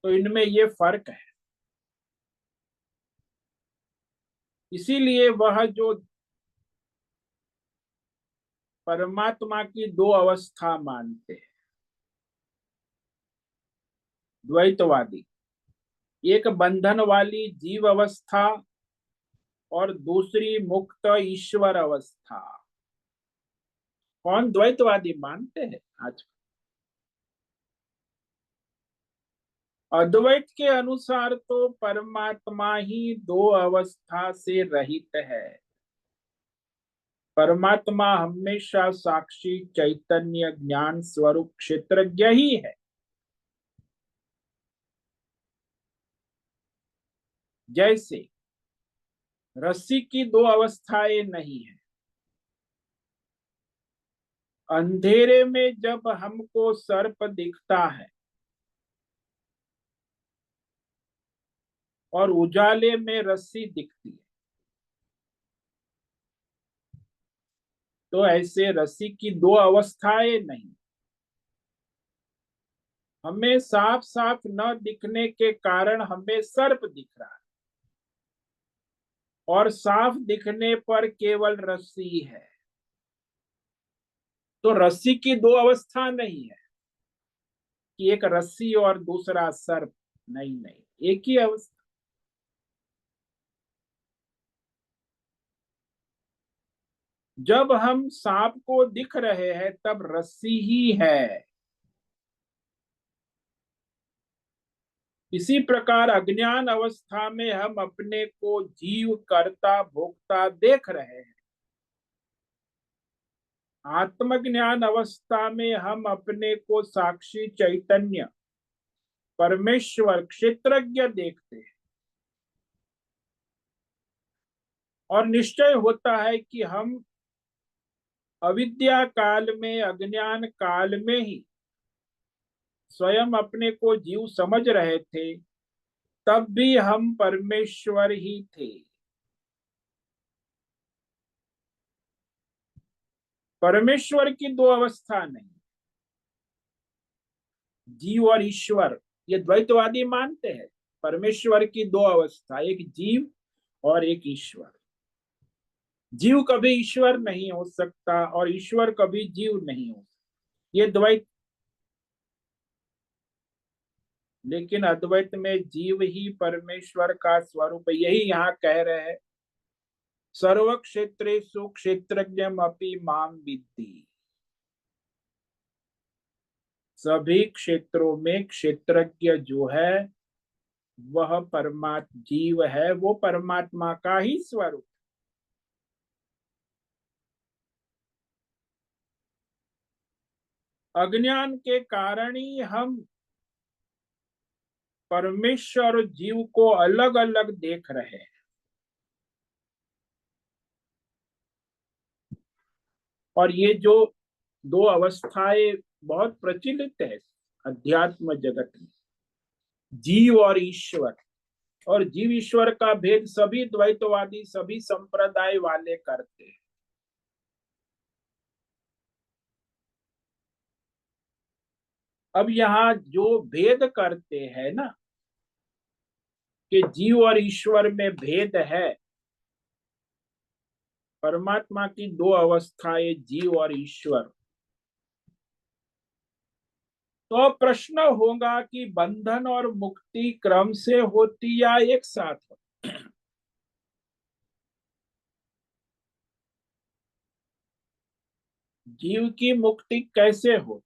[SPEAKER 1] तो इनमें ये फर्क है। इसीलिए वह जो परमात्मा की दो अवस्था मानते हैं द्वैतवादी, एक बंधन वाली जीव अवस्था और दूसरी मुक्त ईश्वर अवस्था, कौन द्वैतवादी मानते हैं आज? अद्वैत के अनुसार तो परमात्मा ही दो अवस्था से रहित है। परमात्मा हमेशा साक्षी चैतन्य ज्ञान स्वरूप क्षेत्रज्ञ ही है। जैसे रस्सी की दो अवस्थाएं नहीं है। अंधेरे में जब हमको सर्प दिखता है और उजाले में रस्सी दिखती है, तो ऐसे रस्सी की दो अवस्थाएं नहीं। हमें साफ साफ न दिखने के कारण हमें सर्प दिख रहा है, और साफ दिखने पर केवल रस्सी है। तो रस्सी की दो अवस्था नहीं है कि एक रस्सी और दूसरा सर्प। नहीं नहीं, एक ही अवस्था। जब हम सांप को दिख रहे हैं तब रस्सी ही है। इसी प्रकार अज्ञान अवस्था में हम अपने को जीव कर्ता भोक्ता देख रहे हैं। आत्मज्ञान अवस्था में हम अपने को साक्षी चैतन्य परमेश्वर क्षेत्रज्ञ देखते हैं, और निश्चय होता है कि हम अविद्या काल में अज्ञान काल में ही स्वयं अपने को जीव समझ रहे थे, तब भी हम परमेश्वर ही थे। परमेश्वर की दो अवस्था नहीं, जीव और ईश्वर। ये द्वैतवादी मानते हैं परमेश्वर की दो अवस्था, एक जीव और एक ईश्वर। जीव कभी ईश्वर नहीं हो सकता और ईश्वर कभी जीव नहीं हो सकता, ये द्वैत। लेकिन अद्वैत में जीव ही परमेश्वर का स्वरूप है। यही यहाँ कह रहे हैं, सर्व क्षेत्रेषु क्षेत्रज्ञम अपि माम विद्धि। सभी क्षेत्रों में क्षेत्रज्ञ जो है वह परमात्मा जीव है, वो परमात्मा का ही स्वरूप। अज्ञान के कारण ही हम परमेश्वर और जीव को अलग अलग देख रहे हैं। और ये जो दो अवस्थाएं बहुत प्रचलित है अध्यात्म जगत में, जीव और ईश्वर। और जीव ईश्वर का भेद सभी द्वैतवादी सभी संप्रदाय वाले करते हैं। अब यहाँ जो भेद करते हैं ना कि जीव और ईश्वर में भेद है, परमात्मा की दो अवस्थाएं जीव और ईश्वर। तो प्रश्न होगा कि बंधन और मुक्ति क्रम से होती या एक साथ होती? जीव की मुक्ति कैसे होती,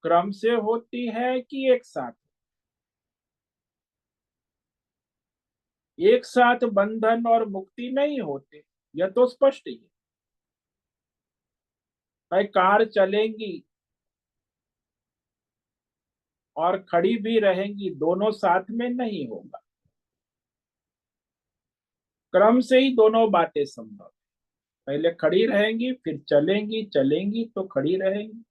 [SPEAKER 1] क्रम से होती है कि एक साथ? एक साथ बंधन और मुक्ति नहीं होते, यह तो स्पष्ट ही है। भाई कार चलेंगी और खड़ी भी रहेंगी, दोनों साथ में नहीं होगा। क्रम से ही दोनों बातें संभव। पहले खड़ी रहेंगी फिर चलेंगी, चलेंगी तो खड़ी रहेंगी।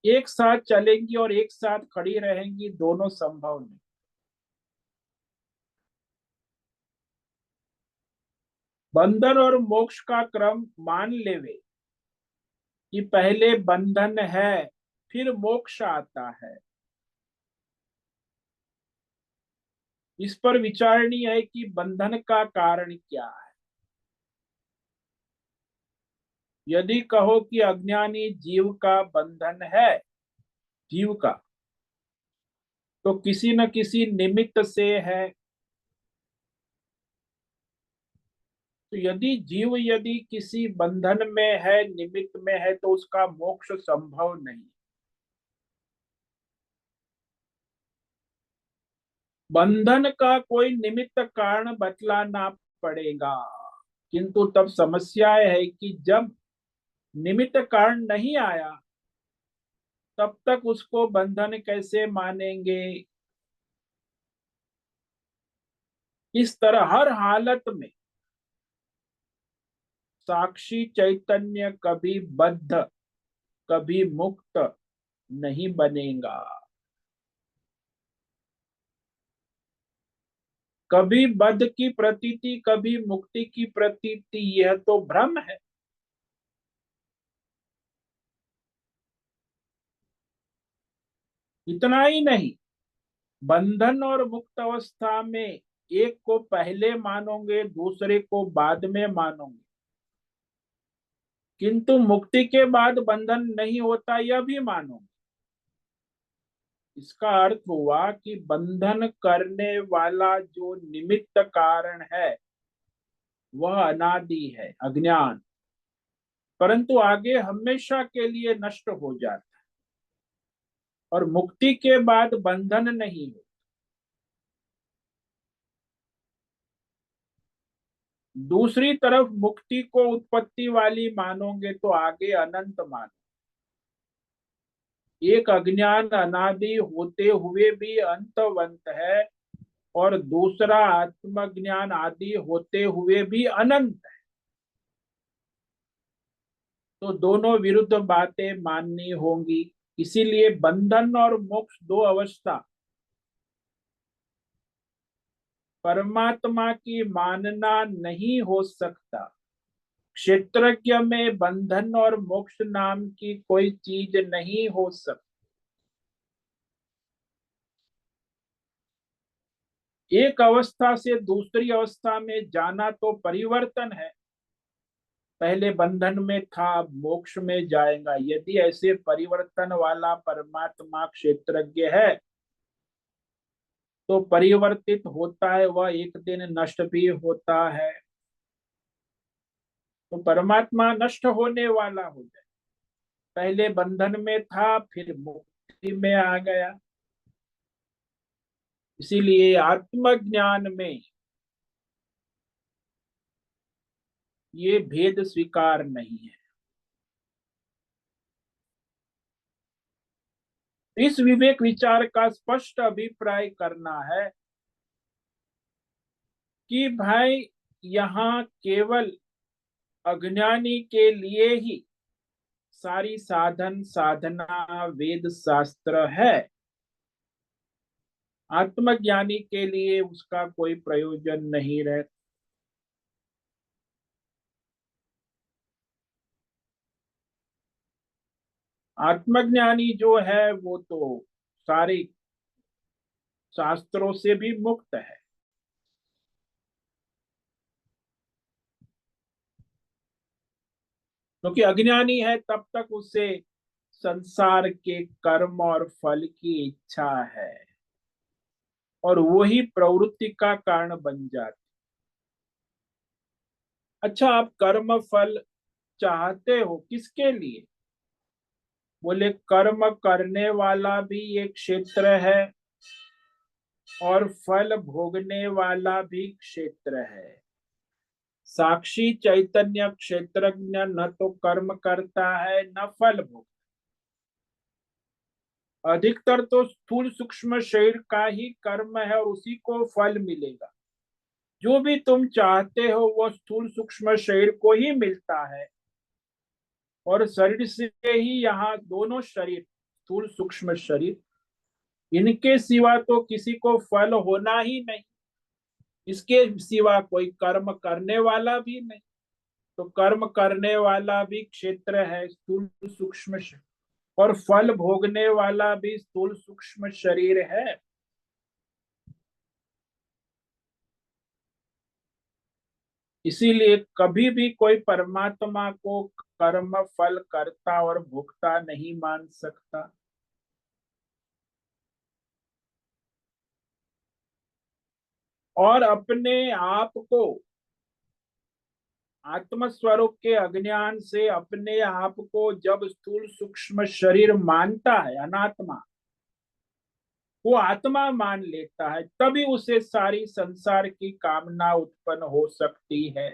[SPEAKER 1] एक साथ चलेंगी और एक साथ खड़ी रहेंगी, दोनों संभव नहीं। बंधन और मोक्ष का क्रम मान लेवे कि पहले बंधन है फिर मोक्ष आता है, इस पर विचारणीय है कि बंधन का कारण क्या है। यदि कहो कि अज्ञानी जीव का बंधन है, जीव का, तो किसी न किसी निमित्त से है। तो यदि किसी बंधन में है, निमित्त में है, तो उसका मोक्ष संभव नहीं। बंधन का कोई निमित्त कारण बतलाना पड़ेगा। किंतु तब समस्या है कि जब निमित्त कारण नहीं आया तब तक उसको बंधन कैसे मानेंगे। इस तरह हर हालत में साक्षी चैतन्य कभी बद्ध कभी मुक्त नहीं बनेगा। कभी बद्ध की प्रतीति कभी मुक्ति की प्रतीति, यह तो भ्रम है। इतना ही नहीं, बंधन और मुक्त अवस्था में एक को पहले मानोगे दूसरे को बाद में मानोगे, किंतु मुक्ति के बाद बंधन नहीं होता यह भी मानोगे। इसका अर्थ हुआ कि बंधन करने वाला जो निमित्त कारण है वह अनादि है, अज्ञान, परंतु आगे हमेशा के लिए नष्ट हो जाता है। और मुक्ति के बाद बंधन नहीं हो। दूसरी तरफ मुक्ति को उत्पत्ति वाली मानोगे तो आगे अनंत मानो। एक अज्ञान अनादि होते हुए भी अंतवंत है और दूसरा आत्मज्ञान आदि होते हुए भी अनंत है। तो दोनों विरुद्ध बातें माननी होंगी। इसीलिए बंधन और मोक्ष दो अवस्था परमात्मा की मानना नहीं हो सकता। क्षेत्रज्ञ में बंधन और मोक्ष नाम की कोई चीज नहीं हो सकती। एक अवस्था से दूसरी अवस्था में जाना तो परिवर्तन है। पहले बंधन में था अब मोक्ष में जाएगा। यदि ऐसे परिवर्तन वाला परमात्मा क्षेत्रज्ञ है तो परिवर्तित होता है, वह एक दिन नष्ट भी होता है। तो परमात्मा नष्ट होने वाला हो जाए। पहले बंधन में था फिर मुक्ति में आ गया। इसीलिए आत्मज्ञान में ये भेद स्वीकार नहीं है। इस विवेक विचार का स्पष्ट अभिप्राय करना है कि भाई यहाँ केवल अज्ञानी के लिए ही सारी साधन साधना वेद शास्त्र है। आत्मज्ञानी के लिए उसका कोई प्रयोजन नहीं रहता। आत्मज्ञानी जो है वो तो सारी शास्त्रों से भी मुक्त है। क्योंकि अज्ञानी है तब तक उसे संसार के कर्म और फल की इच्छा है और वही प्रवृत्ति का कारण बन जाती। अच्छा, आप कर्म फल चाहते हो किसके लिए? बोले कर्म करने वाला भी एक क्षेत्र है और फल भोगने वाला भी क्षेत्र है। साक्षी चैतन्य क्षेत्रज्ञ न तो कर्म करता है न फल भोग। अधिकतर तो स्थूल सूक्ष्म शरीर का ही कर्म है और उसी को फल मिलेगा। जो भी तुम चाहते हो वो स्थूल सूक्ष्म शरीर को ही मिलता है और शरीर से ही यहाँ दोनों शरीर स्थूल सूक्ष्म शरीर, इनके सिवा तो किसी को फल होना ही नहीं। इसके सिवा कोई कर्म करने वाला भी नहीं। तो कर्म करने वाला भी क्षेत्र है स्थूल सूक्ष्म और फल भोगने वाला भी स्थूल सूक्ष्म शरीर है। इसीलिए कभी भी कोई परमात्मा को कर्म फल करता और भोगता नहीं मान सकता। और अपने आप को आत्मस्वरूप के अज्ञान से अपने आप को जब स्थूल सूक्ष्म शरीर मानता है, अनात्मा वो आत्मा मान लेता है, तभी उसे सारी संसार की कामना उत्पन्न हो सकती है।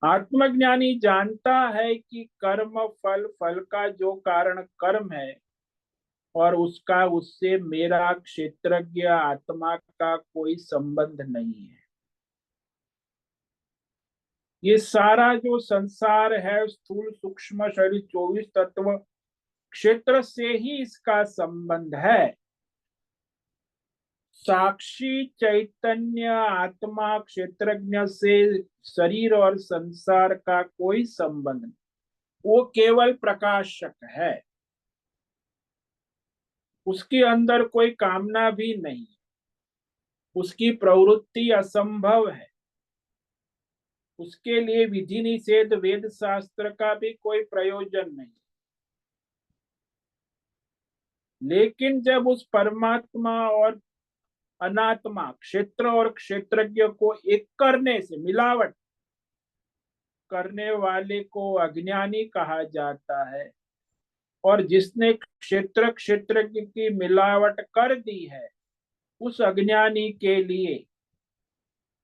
[SPEAKER 1] आत्मज्ञानी जानता है कि कर्म फल, फल का जो कारण कर्म है और उसका उससे मेरा क्षेत्रज्ञ आत्मा का कोई संबंध नहीं है। ये सारा जो संसार है, स्थूल सूक्ष्म शरीर 24 तत्व, क्षेत्र से ही इसका संबंध है। साक्षी चैतन्य आत्मा क्षेत्रज्ञ से शरीर और संसार का कोई संबंध नहीं, वो केवल प्रकाशक है। उसके अंदर कोई कामना भी नहीं, उसकी प्रवृत्ति असंभव है, उसके लिए विधि निषेध वेद शास्त्र का भी कोई प्रयोजन नहीं। लेकिन जब उस परमात्मा और अनात्मा, क्षेत्र और क्षेत्रज्ञ को एक करने से, मिलावट करने वाले को अज्ञानी कहा जाता है। और जिसने क्षेत्र क्षेत्रज्ञ की मिलावट कर दी है, उस अज्ञानी के लिए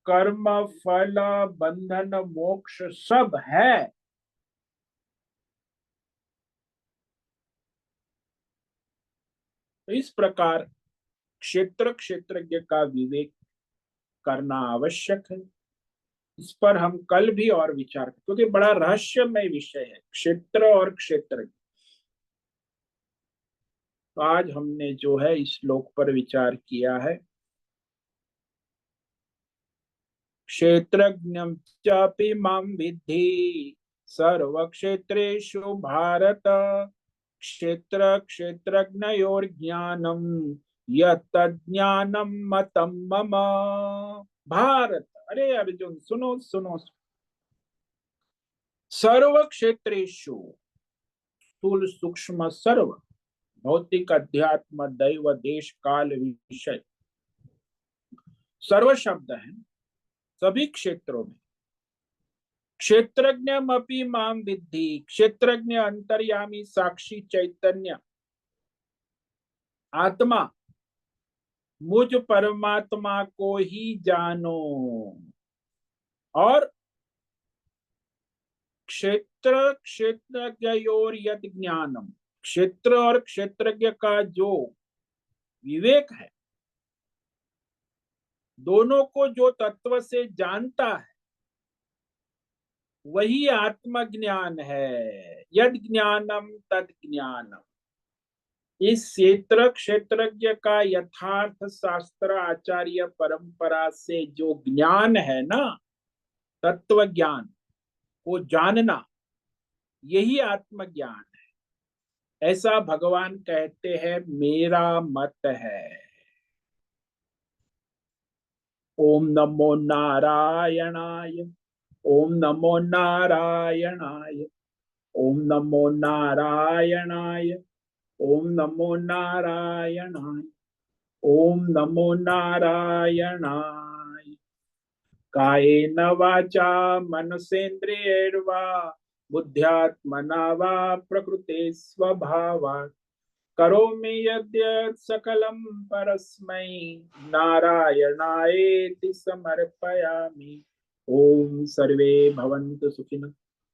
[SPEAKER 1] कर्म फल बंधन मोक्ष सब है। तो इस प्रकार क्षेत्र क्षेत्रज्ञ का विवेक करना आवश्यक है। इस पर हम कल भी और विचार करें, क्योंकि बड़ा रहस्यमय विषय है क्षेत्र और क्षेत्र। तो आज हमने जो है इस श्लोक पर विचार किया है। क्षेत्रज्ञं चापि मां विद्धि सर्व क्षेत्रेषु भारत, क्षेत्र क्षेत्रज्ञयोर्ज्ञानम् यत्तज्ज्ञानं मतं मम। भारत, अरे अर्जुन सुनो सुनो। सर्व क्षेत्रेषु, स्थूल सूक्ष्म सर्व, भौतिक अध्यात्म दैव देश काल विषय, सर्व शब्द है सभी क्षेत्रों में। क्षेत्रज्ञमपि मां विद्धि, क्षेत्रज्ञ अंतर्यामी साक्षी चैतन्य आत्मा, मुझ परमात्मा को ही जानो। और क्षेत्र क्षेत्रज्ञयोर यद ज्ञानम, क्षेत्र और क्षेत्रज्ञ का जो विवेक है, दोनों को जो तत्व से जानता है, वही आत्मज्ञान है। यद ज्ञानम तद ज्ञानम। इस क्षेत्र क्षेत्रज्ञ का यथार्थ शास्त्र आचार्य परंपरा से जो ज्ञान है ना, तत्व ज्ञान को जानना, यही आत्मज्ञान है। ऐसा भगवान कहते हैं, मेरा मत है। ओम नमो नारायणाय, ओम नमो नारायणाय, ओम नमो नारायणाय, ओम नमो नारायणाय, ओम नमो नारायणाय। कायेन वाचा मनसेन्द्रियैर्वा बुद्ध्यात्मना वा प्रकृते स्वभावात् करोमि यद्यत् सकलं परस्मै नारायणायेति समर्पयामि। ओम सर्वे भवन्तु सुखिनः,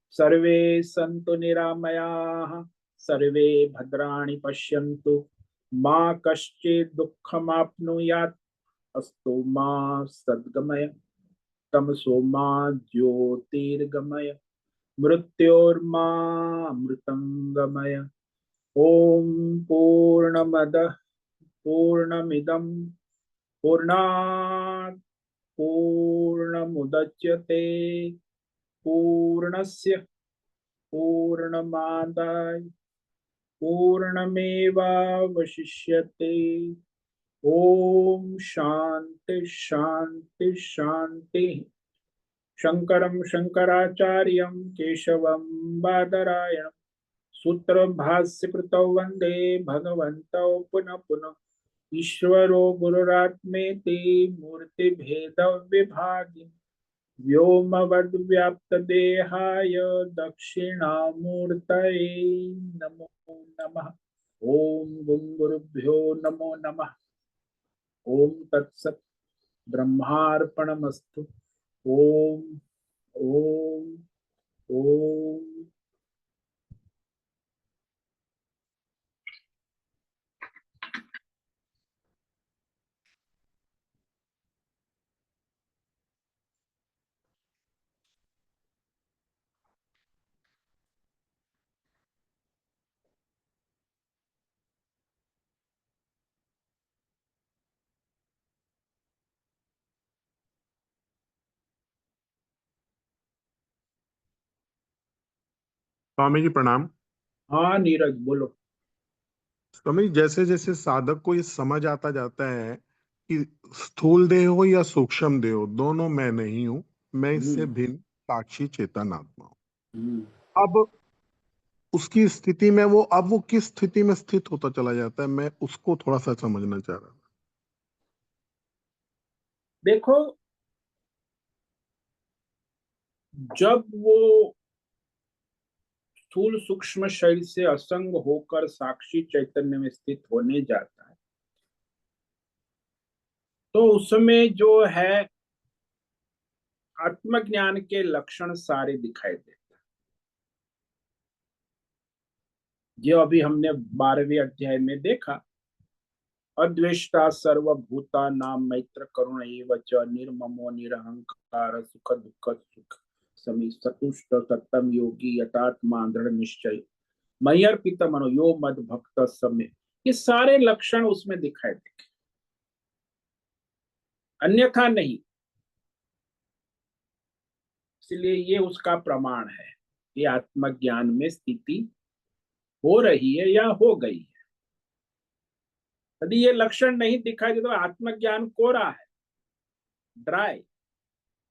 [SPEAKER 1] सर्वे सन्तु निरामयाः, सर्वे भद्राणि पश्यन्तु, मा कश्चित् दुःखमाप्नुयात्। अस्तु मा सद्गमय, तमसो मा ज्योतिर्गमय, मृत्योर्मा मृतंगमय। ओम पूर्णमदः पूर्णमिदं पूर्णात् पूर्णमुदच्यते, पूर्णस्य पूर्णमादाय पूर्णमेवावशिष्यते। ओम शांति शांति शांति। शंकरं शंकराचार्यं केशवं बादरायणं सूत्र भाष्य कृतौ वंदे भगवन्तौ पुनः पुनः। ईश्वरो गुरुरात्मेति मूर्ति भेद विभागि व्योमवद्व्याप्तदेहाय दक्षिणामूर्तये नमो नमः। ओम गुरुभ्यो नमो नमः। ओम तत्सत्। ब्रह्मार्पणमस्तु। ओम ओम ओम।
[SPEAKER 2] स्वामी जी प्रणाम।
[SPEAKER 1] हाँ नीरज बोलो।
[SPEAKER 2] स्वामी जी, जैसे जैसे साधक को ये समझ आता जाता है कि स्थूल देह हो या सूक्ष्म देह हो, दोनों मैं नहीं हूं, मैं इससे
[SPEAKER 1] हम्म।
[SPEAKER 2] भिन्न साक्षी चेतन आत्मा हूं।
[SPEAKER 1] हम्म।
[SPEAKER 2] अब उसकी स्थिति में अब वो किस स्थिति में स्थित होता चला जाता है, मैं उसको थोड़ा सा समझना चाह रहा
[SPEAKER 1] देखो, जब वो स्थूल सूक्ष्म शरीर से असंग होकर साक्षी चैतन्य में स्थित होने जाता है, तो उसमें जो है आत्मज्ञान के लक्षण सारे दिखाई देते हैं। जो अभी हमने 12वें अध्याय में देखा, अद्वेष्टा सर्वभूता नाम मैत्र करुण एव च निर्ममो निरहंकार सुख दुख सुख समी सतुष्ट सत्तम योगी यथात्मा दृढ़ निश्चय मय्यर्पित मनो यो मद भक्त समय, ये सारे लक्षण उसमें दिखाई देंगे, अन्यथा नहीं। इसलिए ये उसका प्रमाण है कि आत्मज्ञान में स्थिति हो रही है या हो गई है। यदि ये लक्षण नहीं दिखाई दे तो आत्मज्ञान कोरा है, ड्राई।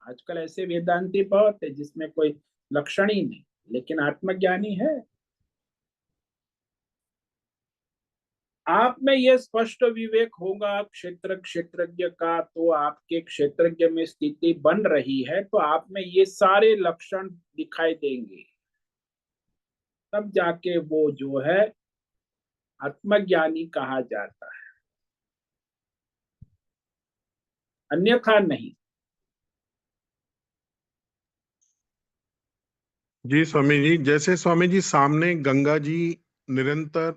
[SPEAKER 1] आजकल ऐसे वेदांती बहुत है जिसमें कोई लक्षण ही नहीं, लेकिन आत्मज्ञानी है। आप में ये स्पष्ट विवेक होगा क्षेत्र क्षेत्रज्ञ का, तो आपके क्षेत्रज्ञ में स्थिति बन रही है तो आप में ये सारे लक्षण दिखाई देंगे, तब जाके वो जो है आत्मज्ञानी कहा जाता है, अन्यथा नहीं।
[SPEAKER 2] जी स्वामी जी, जैसे स्वामी जी सामने गंगा जी निरंतर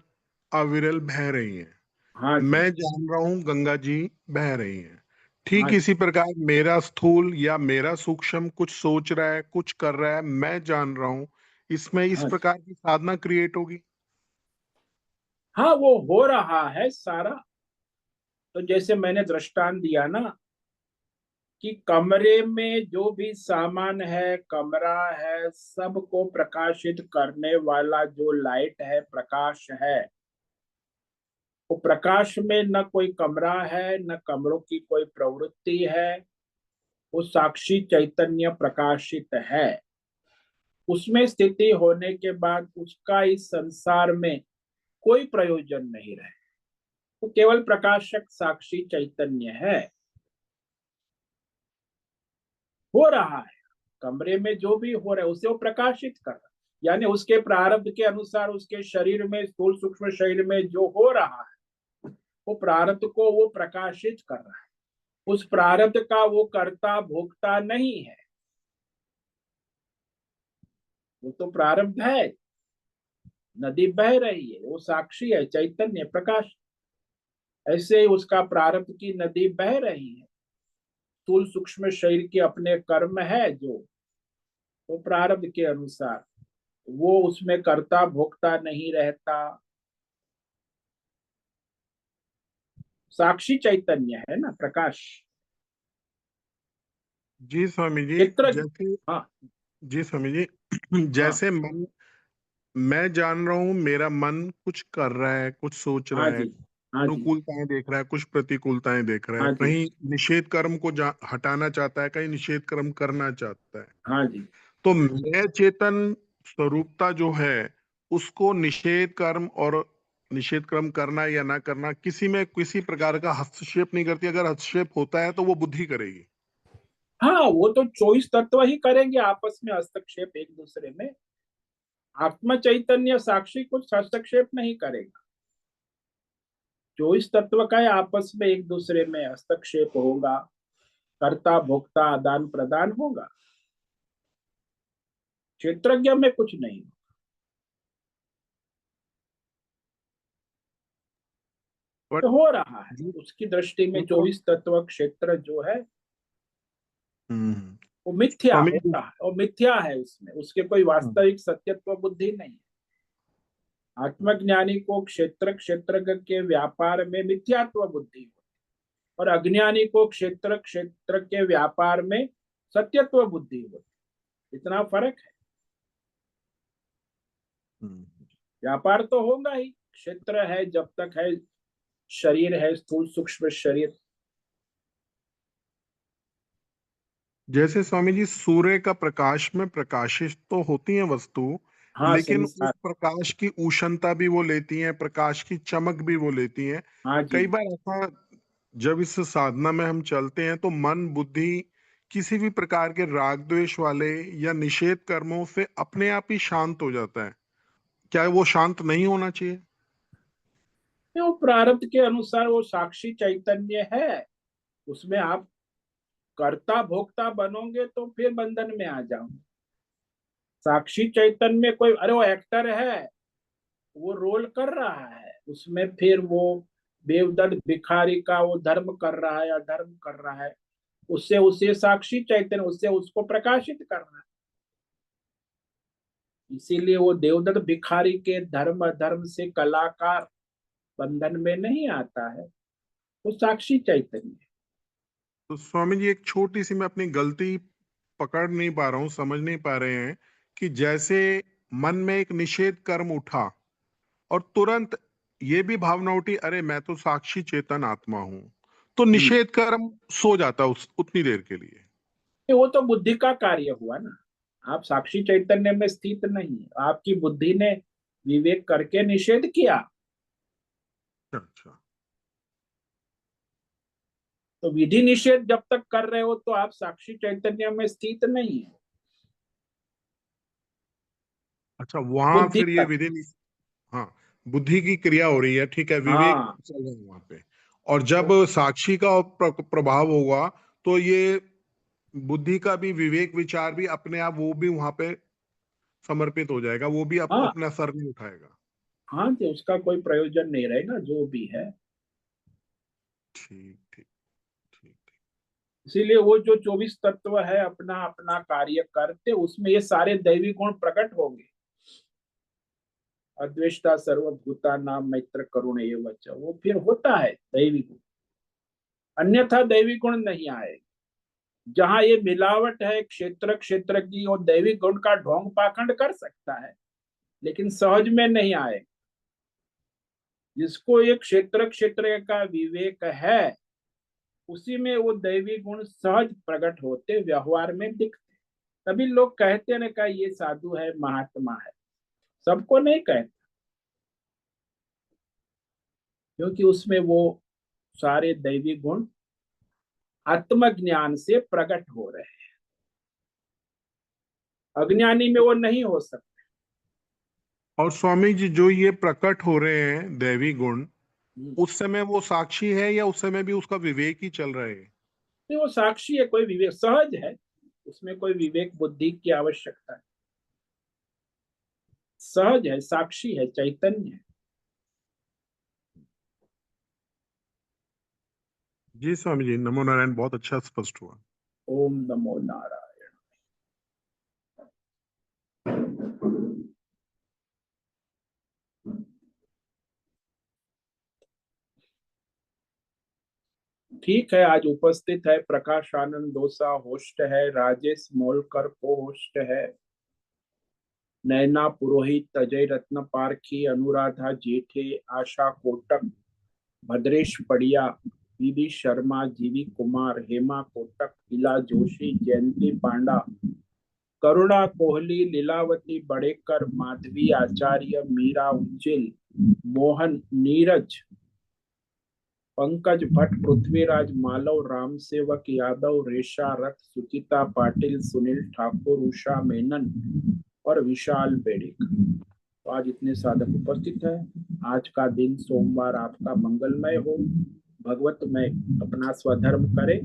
[SPEAKER 2] अविरल बह रही हैं,
[SPEAKER 1] हाँ जी।
[SPEAKER 2] मैं जान रहा हूं गंगा जी बह रही हैं।
[SPEAKER 1] हाँ
[SPEAKER 2] ठीक
[SPEAKER 1] जी।
[SPEAKER 2] इसी प्रकार मेरा स्थूल या मेरा सूक्ष्म कुछ सोच रहा है, कुछ कर रहा है, मैं जान रहा हूं। इसमें इस
[SPEAKER 1] हाँ जी।
[SPEAKER 2] प्रकार की साधना क्रिएट होगी।
[SPEAKER 1] हाँ, वो हो रहा है सारा। तो जैसे मैंने दृष्टांत दिया ना कि कमरे में जो भी सामान है, कमरा है, सबको प्रकाशित करने वाला जो लाइट है, प्रकाश है, वो प्रकाश में न कोई कमरा है न कमरों की कोई प्रवृत्ति है। वो साक्षी चैतन्य प्रकाशित है। उसमें स्थिति होने के बाद उसका इस संसार में कोई प्रयोजन नहीं रहे। वो केवल प्रकाशक साक्षी चैतन्य है। हो रहा है कमरे में जो भी हो रहा है उसे वो प्रकाशित कर रहा है, यानी उसके प्रारब्ध के अनुसार उसके शरीर में, स्थूल सूक्ष्म शरीर में जो हो रहा है, वो प्रारब्ध को वो प्रकाशित कर रहा है। उस प्रारब्ध का वो कर्ता भोक्ता नहीं है, वो तो प्रारब्ध है। नदी बह रही है, वो साक्षी है, चैतन्य प्रकाश। ऐसे ही उसका प्रारब्ध की नदी बह रही है। स्थूल सूक्ष्म शरीर के अपने कर्म है जो, वो प्रारब्ध के अनुसार वो उसमें कर्ता भोक्ता नहीं रहता, साक्षी चैतन्य है ना, प्रकाश।
[SPEAKER 2] जी स्वामी जी।
[SPEAKER 1] चित्र।
[SPEAKER 2] जैसे
[SPEAKER 1] हाँ।
[SPEAKER 2] जी स्वामी जी,
[SPEAKER 1] हाँ।
[SPEAKER 2] जैसे मन, मैं जान रहा हूं मेरा मन कुछ कर रहा है, कुछ सोच
[SPEAKER 1] हाँ
[SPEAKER 2] रहा है,
[SPEAKER 1] जी। हाँ जी।
[SPEAKER 2] अनुकूलताएं देख रहा है, कुछ प्रतिकूलताएं देख रहा है,
[SPEAKER 1] हाँ जी।
[SPEAKER 2] कहीं निषेध कर्म को हटाना चाहता है, कहीं निषेध कर्म करना चाहता है।
[SPEAKER 1] हाँ जी।
[SPEAKER 2] तो मैं चेतन स्वरूपता जो है, उसको निषेध कर्म और निषेध कर्म करना या ना करना किसी में किसी प्रकार का हस्तक्षेप नहीं करती। अगर हस्तक्षेप होता है तो वो बुद्धि करेगी।
[SPEAKER 1] हाँ, वो तो 24 तत्व ही करेंगे आपस में हस्तक्षेप एक दूसरे में। आत्म चैतन्य साक्षी कुछ हस्तक्षेप नहीं करेगा। 24 तत्व का ही आपस में एक दूसरे में हस्तक्षेप होगा, कर्ता भोक्ता आदान प्रदान होगा। क्षेत्रज्ञ में कुछ नहीं।
[SPEAKER 2] बट
[SPEAKER 1] तो हो रहा है
[SPEAKER 2] जी,
[SPEAKER 1] उसकी दृष्टि में
[SPEAKER 2] तो
[SPEAKER 1] 24 तत्व क्षेत्र जो है
[SPEAKER 2] हम्म
[SPEAKER 1] वो मिथ्या
[SPEAKER 2] स्वामी जी।
[SPEAKER 1] होता है और मिथ्या है, उसमें उसके कोई वास्तविक सत्यत्व बुद्धि नहीं है। आत्मज्ञानी को क्षेत्र क्षेत्रज्ञ के व्यापार में मिथ्यात्व बुद्धि हो, और अज्ञानी को क्षेत्र क्षेत्र के व्यापार में सत्यत्व बुद्धि हो। इतना फर्क है। व्यापार तो होगा ही, क्षेत्र है जब तक है, शरीर है, स्थूल सूक्ष्म शरीर।
[SPEAKER 2] जैसे स्वामी जी सूर्य का प्रकाश में प्रकाशित तो होती है वस्तु,
[SPEAKER 1] हाँ
[SPEAKER 2] लेकिन उस
[SPEAKER 1] संसार।
[SPEAKER 2] प्रकाश की उष्णता भी वो लेती हैं, प्रकाश की चमक भी वो लेती हैं।
[SPEAKER 1] हाँ जी।
[SPEAKER 2] कई बार ऐसा, जब इस साधना में हम चलते हैं तो मन बुद्धि किसी भी प्रकार के राग द्वेष वाले या निषेध कर्मों से अपने आप ही शांत हो जाता है। क्या वो शांत नहीं होना चाहिए?
[SPEAKER 1] वो प्रारब्ध के अनुसार वो साक्षी चैतन्य है, उसमें आप कर्ता भोक्ता बनोगे तो फिर बंधन में आ जाओगे। साक्षी चैतन्य में कोई, अरे वो एक्टर है, वो रोल कर रहा है उसमें, फिर वो बेवदर्द भिखारी का वो धर्म कर रहा है या धर्म कर रहा है, उससे उसे साक्षी चैतन्य, उससे उसको प्रकाशित कर रहा है। इसीलिए वो देवदत्त भिखारी के धर्म अधर्म से कलाकार बंधन में नहीं आता है, वो साक्षी चैतन्य है।
[SPEAKER 2] तो स्वामी जी एक छोटी सी, मैं अपनी गलती पकड़ नहीं पा रहा हूं, समझ नहीं पा रहे हैं कि जैसे मन में एक निषेध कर्म उठा और तुरंत ये भी भावना उठी, अरे मैं तो साक्षी चेतन आत्मा हूं, तो निषेध कर्म सो जाता उस उतनी देर के लिए।
[SPEAKER 1] वो तो बुद्धि का कार्य हुआ ना, आप साक्षी चैतन्य में स्थित नहीं, आपकी बुद्धि ने विवेक करके निषेध किया।
[SPEAKER 2] अच्छा।
[SPEAKER 1] तो विधि निषेध जब तक कर रहे हो तो आप साक्षी चैतन्य में स्थित नहीं है।
[SPEAKER 2] अच्छा, वहां
[SPEAKER 1] बुद्धि
[SPEAKER 2] फिर ये
[SPEAKER 1] तक।
[SPEAKER 2] विधि, हाँ, बुद्धि की क्रिया हो रही है, ठीक है, विवेक
[SPEAKER 1] हाँ
[SPEAKER 2] चल रहा है वहां पे। और जब साक्षी का प्रभाव होगा तो ये बुद्धि का भी विवेक विचार भी अपने आप वो भी वहां पे समर्पित हो जाएगा, वो भी
[SPEAKER 1] हाँ।
[SPEAKER 2] अपना सर नहीं उठाएगा।
[SPEAKER 1] हाँ तो उसका कोई प्रयोजन नहीं रहेगा जो भी है।
[SPEAKER 2] ठीक ठीक ठीक ठीक।
[SPEAKER 1] इसीलिए वो जो 24 तत्व है अपना अपना कार्य करते, उसमें ये सारे दैवी गुण प्रकट होंगे। अद्वेष्टा सर्वभूता नाम मैत्र करुण एवं च, वो फिर होता है दैवी गुण, अन्यथा दैवी गुण नहीं आए। जहां ये मिलावट है क्षेत्र क्षेत्र की, और दैवी गुण का ढोंग पाखंड कर सकता है, लेकिन सहज में नहीं आए। जिसको ये क्षेत्र क्षेत्र का विवेक है, उसी में वो दैवी गुण सहज प्रकट होते, व्यवहार में दिखते। तभी लोग कहते ना, का ये साधु है महात्मा है, सबको नहीं कहते, क्योंकि उसमें वो सारे दैवी गुण आत्मज्ञान से प्रकट हो रहे हैं, अज्ञानी में वो नहीं हो सकते।
[SPEAKER 2] और स्वामी जी जो ये प्रकट हो रहे हैं दैवी गुण,
[SPEAKER 1] नहीं,
[SPEAKER 2] उस समय वो साक्षी है या उस समय भी उसका विवेक ही चल रहा है?
[SPEAKER 1] वो साक्षी है, कोई विवेक सहज है, उसमें कोई विवेक बुद्धि की आवश्यकता है, सहज है, साक्षी है, चैतन्य है।
[SPEAKER 2] जी स्वामी जी, नमो नारायण, बहुत अच्छा स्पष्ट हुआ।
[SPEAKER 1] ओम नमो नारायण। ठीक है, आज उपस्थित है प्रकाश आनंद डोसा होस्ट है, राजेश मोलकर को होस्ट है, नैना पुरोहित, अजय रत्न पारखी, अनुराधा जेठे, आशा कोटक, भद्रेश पड़िया, बीबी शर्मा, जीवी कुमार, हेमा कोटक, इला जोशी, जयंती पांडा, करुणा कोहली, लीलावती बड़ेकर, माधवी आचार्य, मीरा उज्जिल, मोहन नीरज, पंकज भट्ट, पृथ्वीराज मालव, राम सेवक यादव, रेशा रथ, सुचिता पाटिल, सुनील ठाकुर, उषा मेनन और विशाल बेड़िक। तो आज इतने साधक उपस्थित हैं। आज का दिन सोमवार आपका मंगलमय हो, भगवतमय अपना स्वधर्म करे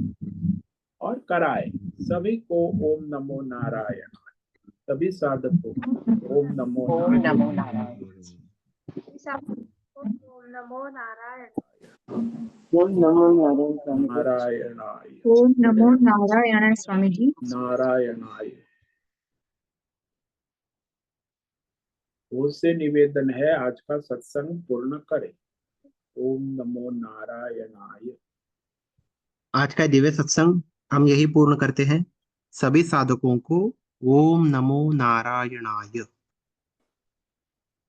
[SPEAKER 1] और कराए। सभी को ओम नमो नारायण, सभी साधकों ओम नमो
[SPEAKER 3] ओम नमो नारायण।
[SPEAKER 4] ओम नमो नारायण।
[SPEAKER 3] ओम नमो नारायण स्वामी जी।
[SPEAKER 1] नारायणाय
[SPEAKER 5] ओम नमो नारायण स्वामी जी।
[SPEAKER 1] नारायणाय। उससे निवेदन है आज का सत्संग पूर्ण करें। ओम नमो नारायणाय।
[SPEAKER 6] आज का दिव्य सत्संग हम यही पूर्ण करते हैं। सभी साधकों को ओम नमो नारायणाय।